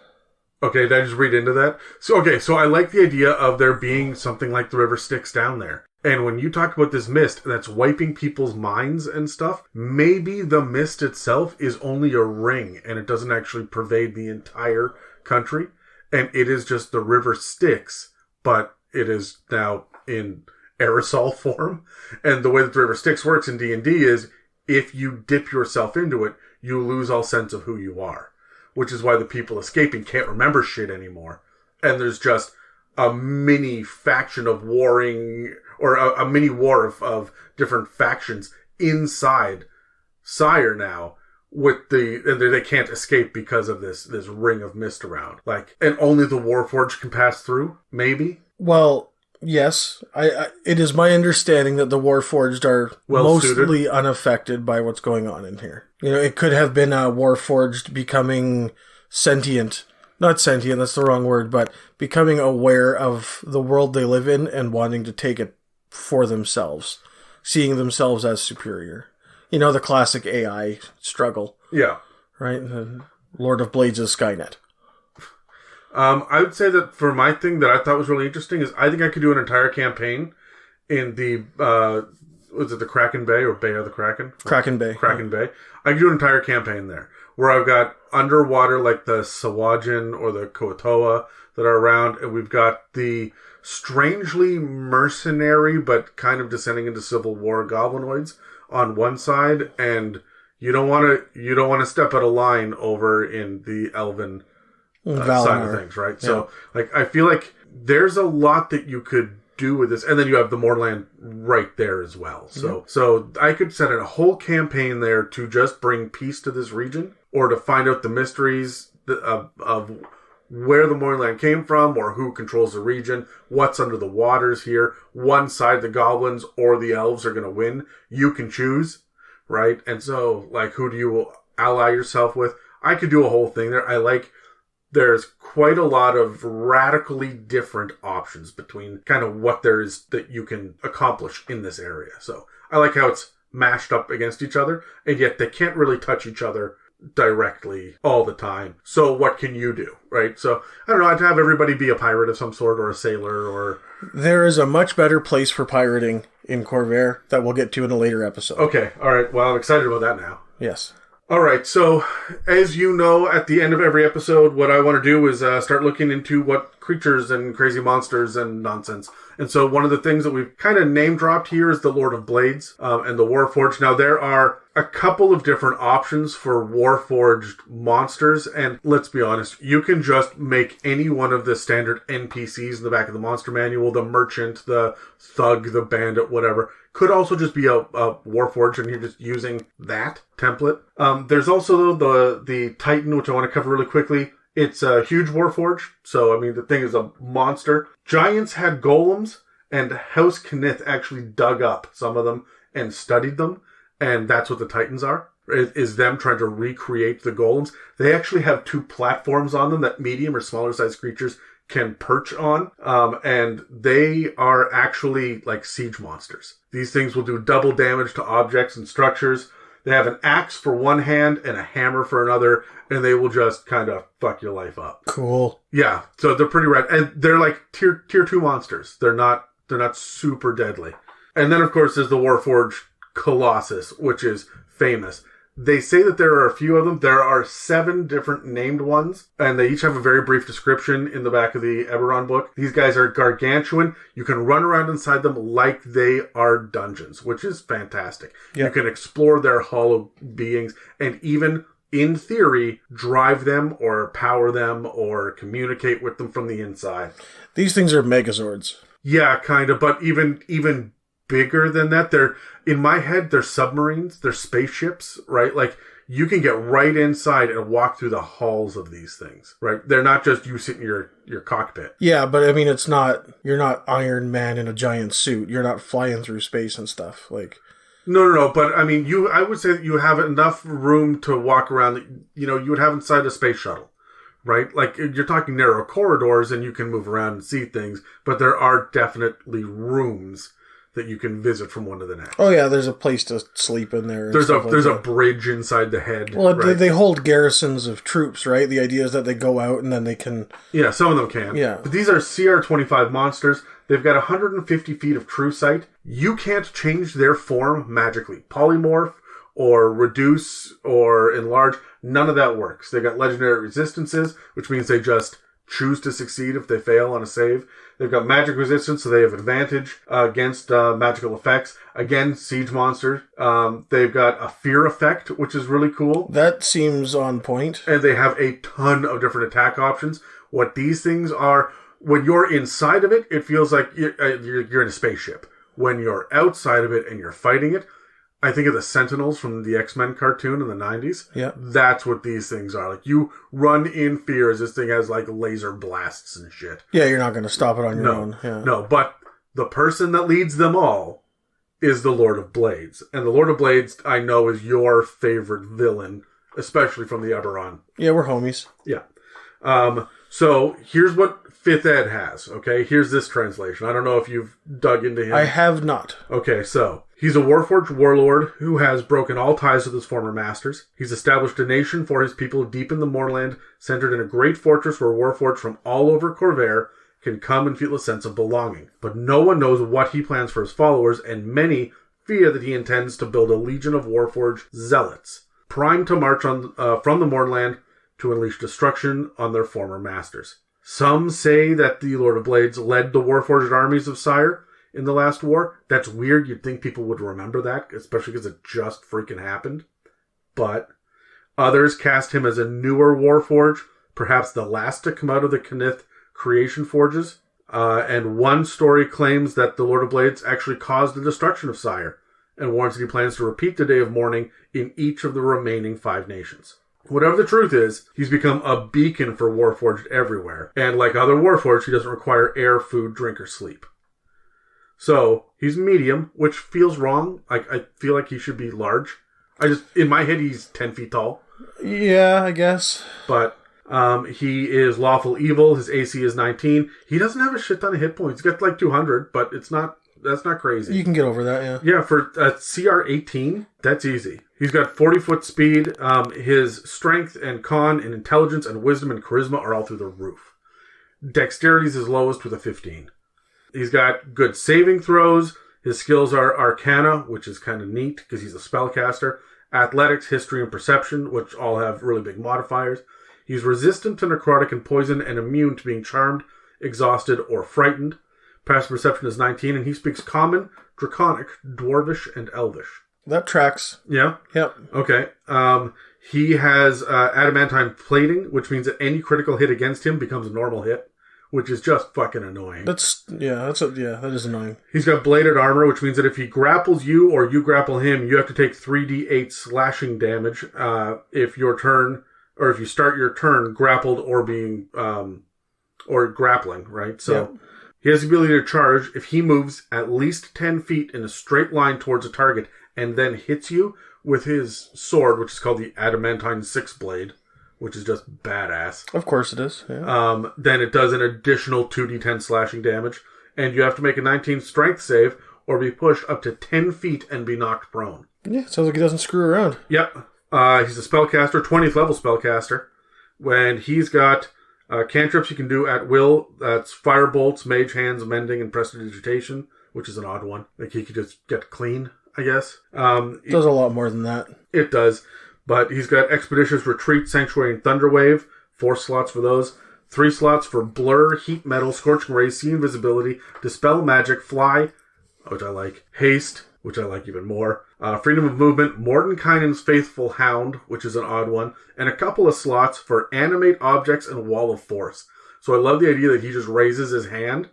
Okay, did I just read into that? So I like the idea of there being something like the River Styx down there. And when you talk about this mist that's wiping people's minds and stuff, maybe the mist itself is only a ring and it doesn't actually pervade the entire country. And it is just the River Styx, but it is now in aerosol form. And the way that the River Styx works in D&D is if you dip yourself into it, you lose all sense of who you are. Which is why the people escaping can't remember shit anymore. And there's just a mini faction of warring, or a mini war of different factions inside Cyre now. And they can't escape because of this ring of mist around. Like, and only the Warforged can pass through, maybe? Well, yes. It is my understanding that the Warforged are mostly unaffected by what's going on in here. You know, it could have been a Warforged becoming sentient. Not sentient, that's the wrong word, but becoming aware of the world they live in and wanting to take it for themselves. Seeing themselves as superior. You know, the classic AI struggle. Yeah. Right? The Lord of Blades is Skynet. I would say that for my thing that I thought was really interesting is I think I could do an entire campaign in the, was it the Kraken Bay or Bay of the Kraken? Kraken Bay. Kraken Bay. I could do an entire campaign there where I've got underwater like the Sawajin or the Koatoa that are around, and we've got the strangely mercenary but kind of descending into civil war goblinoids on one side, and you don't want to step out of line over in the Elven side of things, right? Yeah. So, like, I feel like there's a lot that you could do with this, and then you have the Mournland right there as well. So I could set a whole campaign there to just bring peace to this region, or to find out the mysteries of where the Mournland came from, or who controls the region, what's under the waters here. One side, the goblins or the elves, are going to win. You can choose, right? And so, like, who do you ally yourself with? I could do a whole thing there. There's quite a lot of radically different options between kind of what there is that you can accomplish in this area. So I like how it's mashed up against each other, and yet they can't really touch each other directly all the time. So what can you do, right? So I don't know, I'd have everybody be a pirate of some sort, or a sailor, or... There is a much better place for pirating in Corvair that we'll get to in a later episode. Okay, alright, well, I'm excited about that now. Yes. Alright, so as you know, at the end of every episode, what I want to do is start looking into what creatures and crazy monsters and nonsense. And so one of the things that we've kind of name-dropped here is the Lord of Blades and the Warforged. Now, there are a couple of different options for Warforged monsters, and let's be honest, you can just make any one of the standard NPCs in the back of the monster manual, the merchant, the thug, the bandit, whatever. Could also just be a Warforged, and you're just using that template. There's also the Titan, which I want to cover really quickly. It's a huge Warforged, so, I mean, the thing is a monster. Giants had golems, and House Cannith actually dug up some of them and studied them, and that's what the Titans are, is them trying to recreate the golems. They actually have 2 platforms on them that medium or smaller sized creatures can perch on, and they are actually like siege monsters. These things will do double damage to objects and structures. They have an axe for one hand and a hammer for another, and they will just kind of fuck your life up. Cool. Yeah, so they're pretty rad. And they're like tier 2 monsters. They're not super deadly. And then, of course, there's the Warforged Colossus, which is famous. They say that there are a few of them. There are 7 different named ones, and they each have a very brief description in the back of the Eberron book. These guys are gargantuan. You can run around inside them like they are dungeons, which is fantastic. Yep. You can explore their hollow beings, and even, in theory, drive them or power them or communicate with them from the inside. These things are megazords. Yeah, kind of, but even bigger than that. They're, in my head, they're submarines, they're spaceships, right? Like, you can get right inside and walk through the halls of these things, right? They're not just you sit in your cockpit. Yeah, but I mean, you're not Iron Man in a giant suit. You're not flying through space and stuff. Like, No, but I mean, I would say that you have enough room to walk around that, you would have inside a space shuttle, right? Like, you're talking narrow corridors and you can move around and see things, but there are definitely rooms that you can visit from one to the next. Oh yeah, there's a place to sleep in there. There's a bridge inside the head. Well, right? they hold garrisons of troops, right? The idea is that they go out and then they can... Yeah, some of them can. Yeah. But these are CR25 monsters. They've got 150 feet of true sight. You can't change their form magically. Polymorph or reduce or enlarge, none of that works. They've got legendary resistances, which means they just choose to succeed if they fail on a save. They've got magic resistance, so they have advantage against magical effects. Again, siege monster. They've got a fear effect, which is really cool. That seems on point. And they have a ton of different attack options. What these things are, when you're inside of it, it feels like you're in a spaceship. When you're outside of it and you're fighting it, I think of the Sentinels from the X-Men cartoon in the 90s. Yeah. That's what these things are. Like, you run in fear as this thing has, like, laser blasts and shit. Yeah, you're not going to stop it on your own. Yeah. No, but the person that leads them all is the Lord of Blades. And the Lord of Blades, I know, is your favorite villain, especially from the Eberron. Yeah, we're homies. Yeah. So, here's what 5th Ed has, okay? Here's this translation. I don't know if you've dug into him. I have not. Okay, so, he's a Warforged warlord who has broken all ties with his former masters. He's established a nation for his people deep in the Mournland, centered in a great fortress where Warforged from all over Corvair can come and feel a sense of belonging. But no one knows what he plans for his followers, and many fear that he intends to build a legion of Warforged zealots, primed to march on from the Mournland to unleash destruction on their former masters. Some say that the Lord of Blades led the Warforged armies of Cyre in the last war. That's weird. You'd think people would remember that, especially because it just freaking happened. But others cast him as a newer Warforged, perhaps the last to come out of the Cannith creation forges. And one story claims that the Lord of Blades actually caused the destruction of Cyre, and warns that he plans to repeat the Day of Mourning in each of the remaining 5 nations. Whatever the truth is, he's become a beacon for Warforged everywhere. And like other Warforged, he doesn't require air, food, drink, or sleep. So, he's medium, which feels wrong. I feel like he should be large. In my head, he's 10 feet tall. Yeah, I guess. But he is lawful evil. His AC is 19. He doesn't have a shit ton of hit points. He's got like 200, but that's not crazy. You can get over that, yeah. Yeah, for CR 18, that's easy. He's got 40-foot speed. His strength and con and intelligence and wisdom and charisma are all through the roof. Dexterity is his lowest with a 15. He's got good saving throws. His skills are Arcana, which is kind of neat because he's a spellcaster. Athletics, History, and Perception, which all have really big modifiers. He's resistant to necrotic and poison and immune to being charmed, exhausted, or frightened. Passive Perception is 19, and he speaks Common, Draconic, Dwarvish, and Elvish. That tracks. Yeah? Yep. Okay. He has adamantine plating, which means that any critical hit against him becomes a normal hit, which is just fucking annoying. That is annoying. He's got bladed armor, which means that if he grapples you or you grapple him, you have to take 3d8 slashing damage if you start your turn grappled or being or grappling, right? So yep. He has the ability to charge if he moves at least 10 feet in a straight line towards a target and then hits you with his sword, which is called the Adamantine Six Blade, which is just badass. Of course it is. Yeah. Then it does an additional 2d10 slashing damage, and you have to make a 19 strength save or be pushed up to 10 feet and be knocked prone. Yeah, sounds like he doesn't screw around. Yep. He's a spellcaster, 20th level spellcaster. When he's got cantrips you can do at will. That's Fire Bolts, Mage Hands, Mending, and Prestidigitation, which is an odd one. Like he could just get clean, I guess. It does a lot more than that. It does. But he's got Expeditious Retreat, Sanctuary, and Thunderwave. 4 slots for those. 3 slots for Blur, Heat Metal, Scorching Ray, See Invisibility, Dispel Magic, Fly, which I like, Haste, which I like even more, Freedom of Movement, Mordenkainen's Faithful Hound, which is an odd one, and a couple of slots for Animate Objects and Wall of Force. So I love the idea that he just raises his hand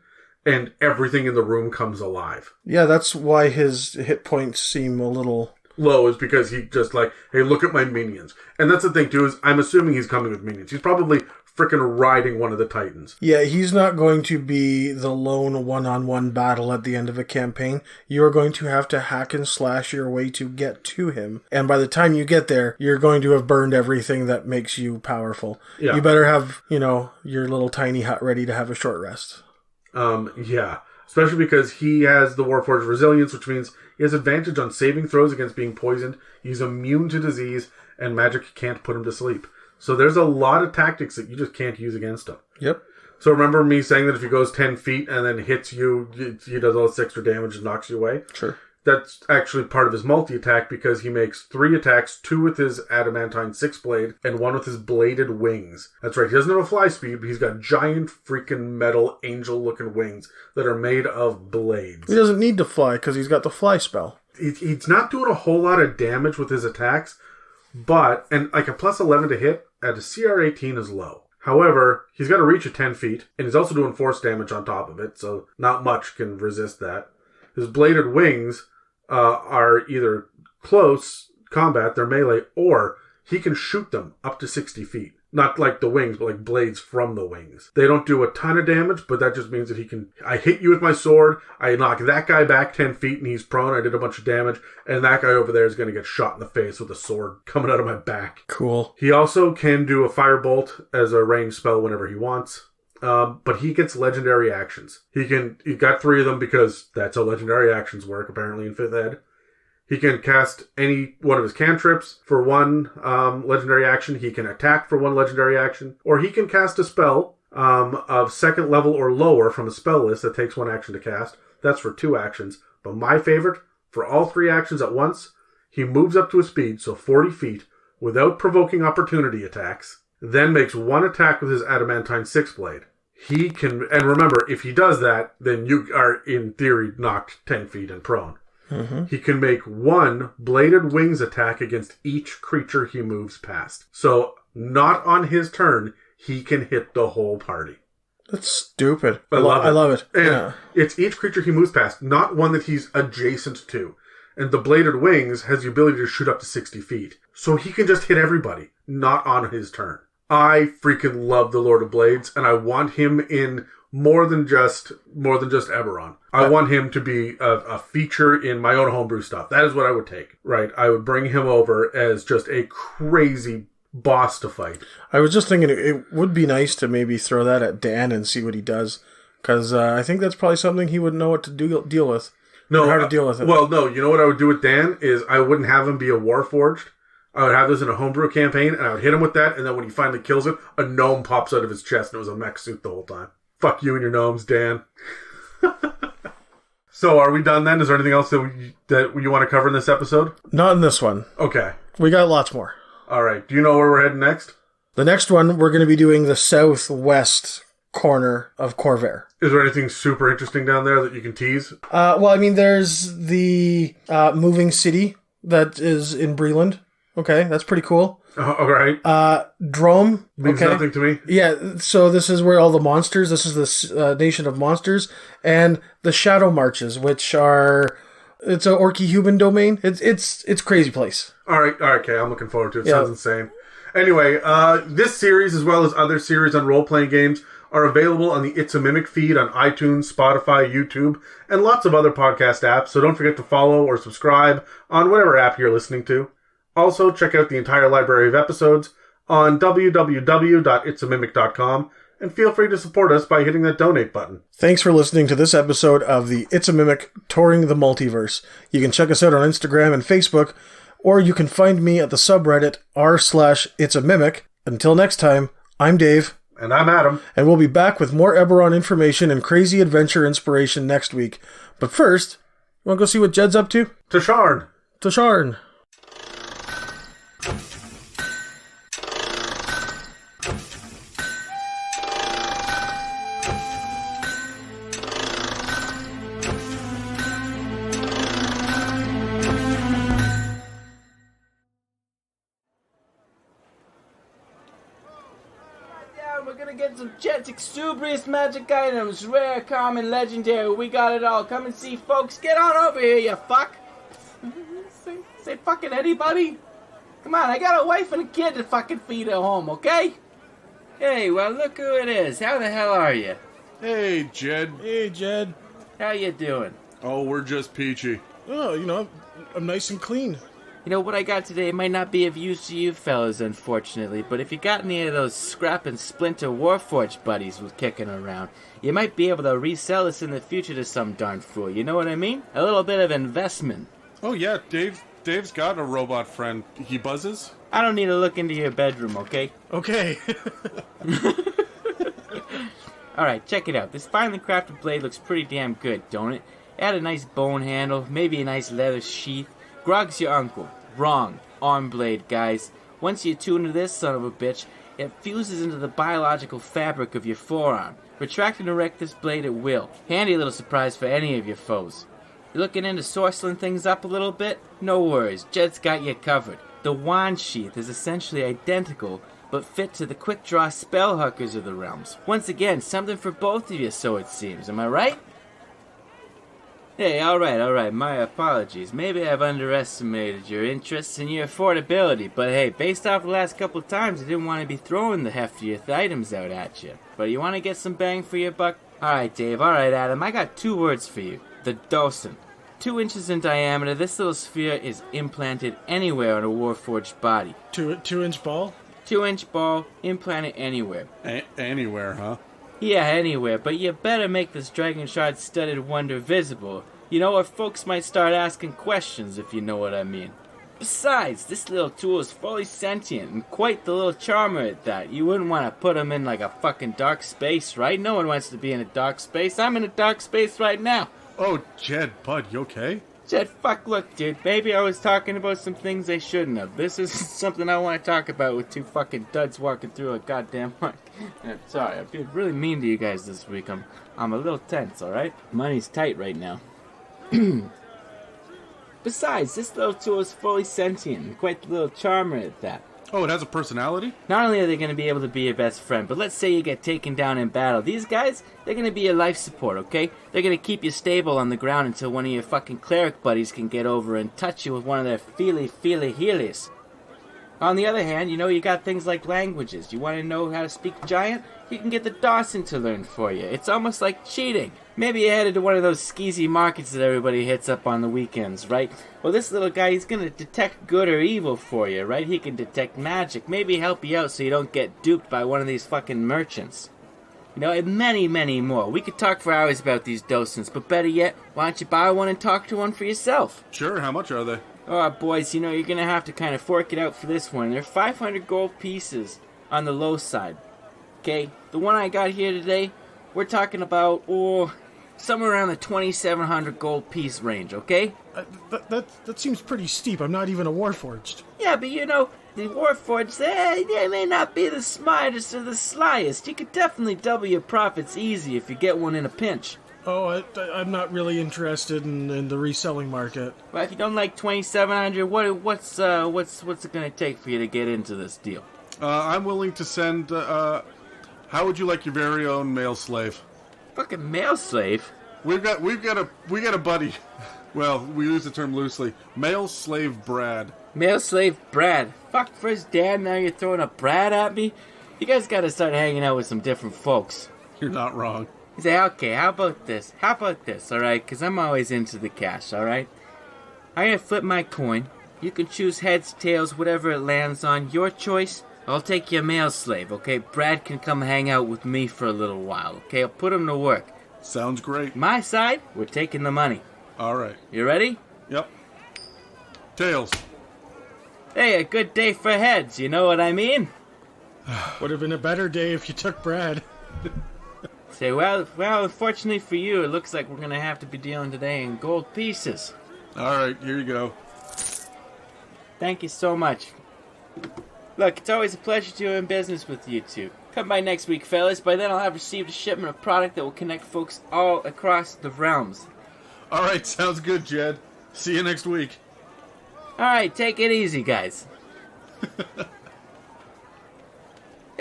and everything in the room comes alive. Yeah, that's why his hit points seem a little low, is because he just like, hey, look at my minions. And that's the thing too, is I'm assuming he's coming with minions. He's probably freaking riding one of the Titans. Yeah, he's not going to be the lone one-on-one battle at the end of a campaign. You're going to have to hack and slash your way to get to him. And by the time you get there, you're going to have burned everything that makes you powerful. Yeah. You better have, your little tiny hut ready to have a short rest. Yeah. Especially because he has the Warforged Resilience, which means he has advantage on saving throws against being poisoned. He's immune to disease, and magic can't put him to sleep. So there's a lot of tactics that you just can't use against him. Yep. So remember me saying that if he goes 10 feet and then hits you, he does all this extra damage and knocks you away? Sure. That's actually part of his multi-attack because he makes 3 attacks, 2 with his adamantine 6-blade and 1 with his bladed wings. That's right, he doesn't have a fly speed, but he's got giant freaking metal angel-looking wings that are made of blades. He doesn't need to fly because he's got the fly spell. He's not doing a whole lot of damage with his attacks, and like a plus 11 to hit at a CR 18 is low. However, he's got a reach of 10 feet, and he's also doing force damage on top of it, so not much can resist that. His bladed wings are either close combat, they're melee, or he can shoot them up to 60 feet. Not like the wings, but like blades from the wings. They don't do a ton of damage, but that just means that I hit you with my sword, I knock that guy back 10 feet and he's prone, I did a bunch of damage, and that guy over there is going to get shot in the face with a sword coming out of my back. Cool. He also can do a firebolt as a ranged spell whenever he wants. But he gets legendary actions. He got 3 of them because that's how legendary actions work, apparently, in 5th ed. He can cast any one of his cantrips for 1 legendary action. He can attack for 1 legendary action. Or he can cast a spell of 2nd level or lower from a spell list that takes 1 action to cast. That's for 2 actions. But my favorite, for all 3 actions at once, he moves up to a speed, so 40 feet, without provoking opportunity attacks, then makes 1 attack with his adamantine 6-blade. He can, and remember, if he does that, then you are, in theory, knocked 10 feet and prone. Mm-hmm. He can make 1 bladed wings attack against each creature he moves past. So, not on his turn, he can hit the whole party. That's stupid. I love it. And yeah. It's each creature he moves past, not one that he's adjacent to. And the bladed wings has the ability to shoot up to 60 feet. So he can just hit everybody, not on his turn. I freaking love the Lord of Blades, and I want him in more than just Eberron. I want him to be a feature in my own homebrew stuff. That is what I would take, right? I would bring him over as just a crazy boss to fight. I was just thinking it would be nice to maybe throw that at Dan and see what he does, because I think that's probably something he would know what to deal with. No, how to deal with it. Well, no, you know what I would do with Dan is I wouldn't have him be a Warforged. I would have this in a homebrew campaign, and I would hit him with that, and then when he finally kills it, a gnome pops out of his chest, and it was a mech suit the whole time. Fuck you and your gnomes, Dan. So, are we done then? Is there anything else that you want to cover in this episode? Not in this one. Okay. We got lots more. All right. Do you know where we're heading next? The next one, we're going to be doing the southwest corner of Corvair. Is there anything super interesting down there that you can tease? Well, I mean, there's the moving city that is in Breland. Okay, that's pretty cool. All right. Drome. Means nothing to me. Yeah, so this is where all the monsters, this is the nation of monsters, and the Shadow Marches, which are, it's an Orky-Human domain. It's crazy place. All right, okay, I'm looking forward to it. Sounds insane. Anyway, this series, as well as other series on role-playing games, are available on the It's a Mimic feed on iTunes, Spotify, YouTube, and lots of other podcast apps, so don't forget to follow or subscribe on whatever app you're listening to. Also, check out the entire library of episodes on www.itsamimic.com, and feel free to support us by hitting that donate button. Thanks for listening to this episode of the It's a Mimic Touring the Multiverse. You can check us out on Instagram and Facebook, or you can find me at the subreddit r/itsamimic. Until next time, I'm Dave. And I'm Adam. And we'll be back with more Eberron information and crazy adventure inspiration next week. But first, you want to go see what Jed's up to? Tasharn. custom jets, exuberant magic items, rare, common, legendary. We got it all. Come and see, folks. Get on over here, you fuck. Say fucking anybody. Come on, I got a wife and a kid to fucking feed at home, okay? Hey, well, look who it is. How the hell are you? Hey, Jed. Hey, Jed. How you doing? Oh, we're just peachy. Oh, I'm nice and clean. You know, what I got today might not be of use to you fellas, unfortunately, but if you got any of those scrap and splinter Warforged buddies with kicking around, you might be able to resell this in the future to some darn fool, you know what I mean? A little bit of investment. Oh, yeah, Dave's got a robot friend. He buzzes? I don't need to look into your bedroom, okay? Okay. Alright, check it out. This finely crafted blade looks pretty damn good, don't it? Add a nice bone handle, maybe a nice leather sheath. Grog's your uncle. Wrong. Arm blade, guys. Once you tune to this son of a bitch, it fuses into the biological fabric of your forearm. Retract and erect this blade at will. Handy little surprise for any of your foes. You looking into sorceling things up a little bit? No worries, Jed's got you covered. The wand sheath is essentially identical, but fit to the quick draw spell hookers of the realms. Once again, something for both of you, so it seems. Am I right? Hey, alright, my apologies. Maybe I've underestimated your interests and your affordability, but hey, based off the last couple of times, I didn't want to be throwing the heftiest items out at you. But you want to get some bang for your buck? Alright, Dave, alright, Adam, I got 2 words for you. The docent. 2 inches in diameter, this little sphere is implanted anywhere on a Warforged body. 2-inch ball? 2-inch ball, implanted anywhere. Anywhere, huh? Yeah, anywhere, but you better make this dragon shard studded wonder visible. You know, or folks might start asking questions, if you know what I mean. Besides, this little tool is fully sentient and quite the little charmer at that. You wouldn't want to put him in like a fucking dark space, right? No one wants to be in a dark space. I'm in a dark space right now. Oh, Jed, bud, you okay? Jed, fuck, look, dude, maybe I was talking about some things I shouldn't have. This isn't something I want to talk about with 2 fucking duds walking through a goddamn mic. Sorry, I've been really mean to you guys this week. I'm a little tense, alright? Money's tight right now. Besides, this little tool is fully sentient and quite the little charmer at that. Oh, it has a personality? Not only are they going to be able to be your best friend, but let's say you get taken down in battle. These guys, they're going to be your life support, okay? They're going to keep you stable on the ground until one of your fucking cleric buddies can get over and touch you with one of their feely healies. On the other hand, you got things like languages. You want to know how to speak giant? You can get the Dawson to learn for you. It's almost like cheating. Maybe you're headed to one of those skeezy markets that everybody hits up on the weekends, right? Well, this little guy, he's going to detect good or evil for you, right? He can detect magic. Maybe help you out so you don't get duped by one of these fucking merchants. And many, many more. We could talk for hours about these docents, but better yet, why don't you buy one and talk to one for yourself? Sure, how much are they? Oh, boys, you're going to have to kind of fork it out for this one. They're 500 gold pieces on the low side. Okay, the one I got here today, we're talking about, somewhere around the 2,700 gold piece range, okay? That seems pretty steep. I'm not even a Warforged. Yeah, but the Warforged, they may not be the smartest or the slyest. You could definitely double your profits easy if you get one in a pinch. Oh, I'm not really interested in the reselling market. Well, if you don't like 2,700, what's it gonna take for you to get into this deal? I'm willing to send. How would you like your very own male slave? Fucking male slave? We got a buddy. Well, we use the term loosely. Male slave Brad. Male slave Brad. Fuck for his dad. Now you're throwing a Brad at me. You guys got to start hanging out with some different folks. You're not wrong. You say, okay, how about this, alright? Because I'm always into the cash, alright? I'm going to flip my coin. You can choose heads, tails, whatever it lands on. Your choice. I'll take your male slave, okay? Brad can come hang out with me for a little while, okay? I'll put him to work. Sounds great. My side, we're taking the money. Alright. You ready? Yep. Tails. Hey, a good day for heads, you know what I mean? Would have been a better day if you took Brad. Say, well, unfortunately for you, it looks like we're going to have to be dealing today in gold pieces. Alright, here you go. Thank you so much. Look, it's always a pleasure doing business with you two. Come by next week, fellas. By then I'll have received a shipment of product that will connect folks all across the realms. Alright, sounds good, Jed. See you next week. Alright, take it easy, guys.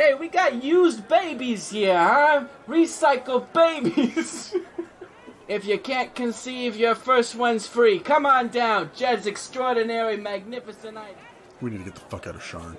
Hey, we got used babies here, huh? Recycled babies. If you can't conceive, your first one's free. Come on down. Jed's extraordinary, magnificent item. We need to get the fuck out of Sharn.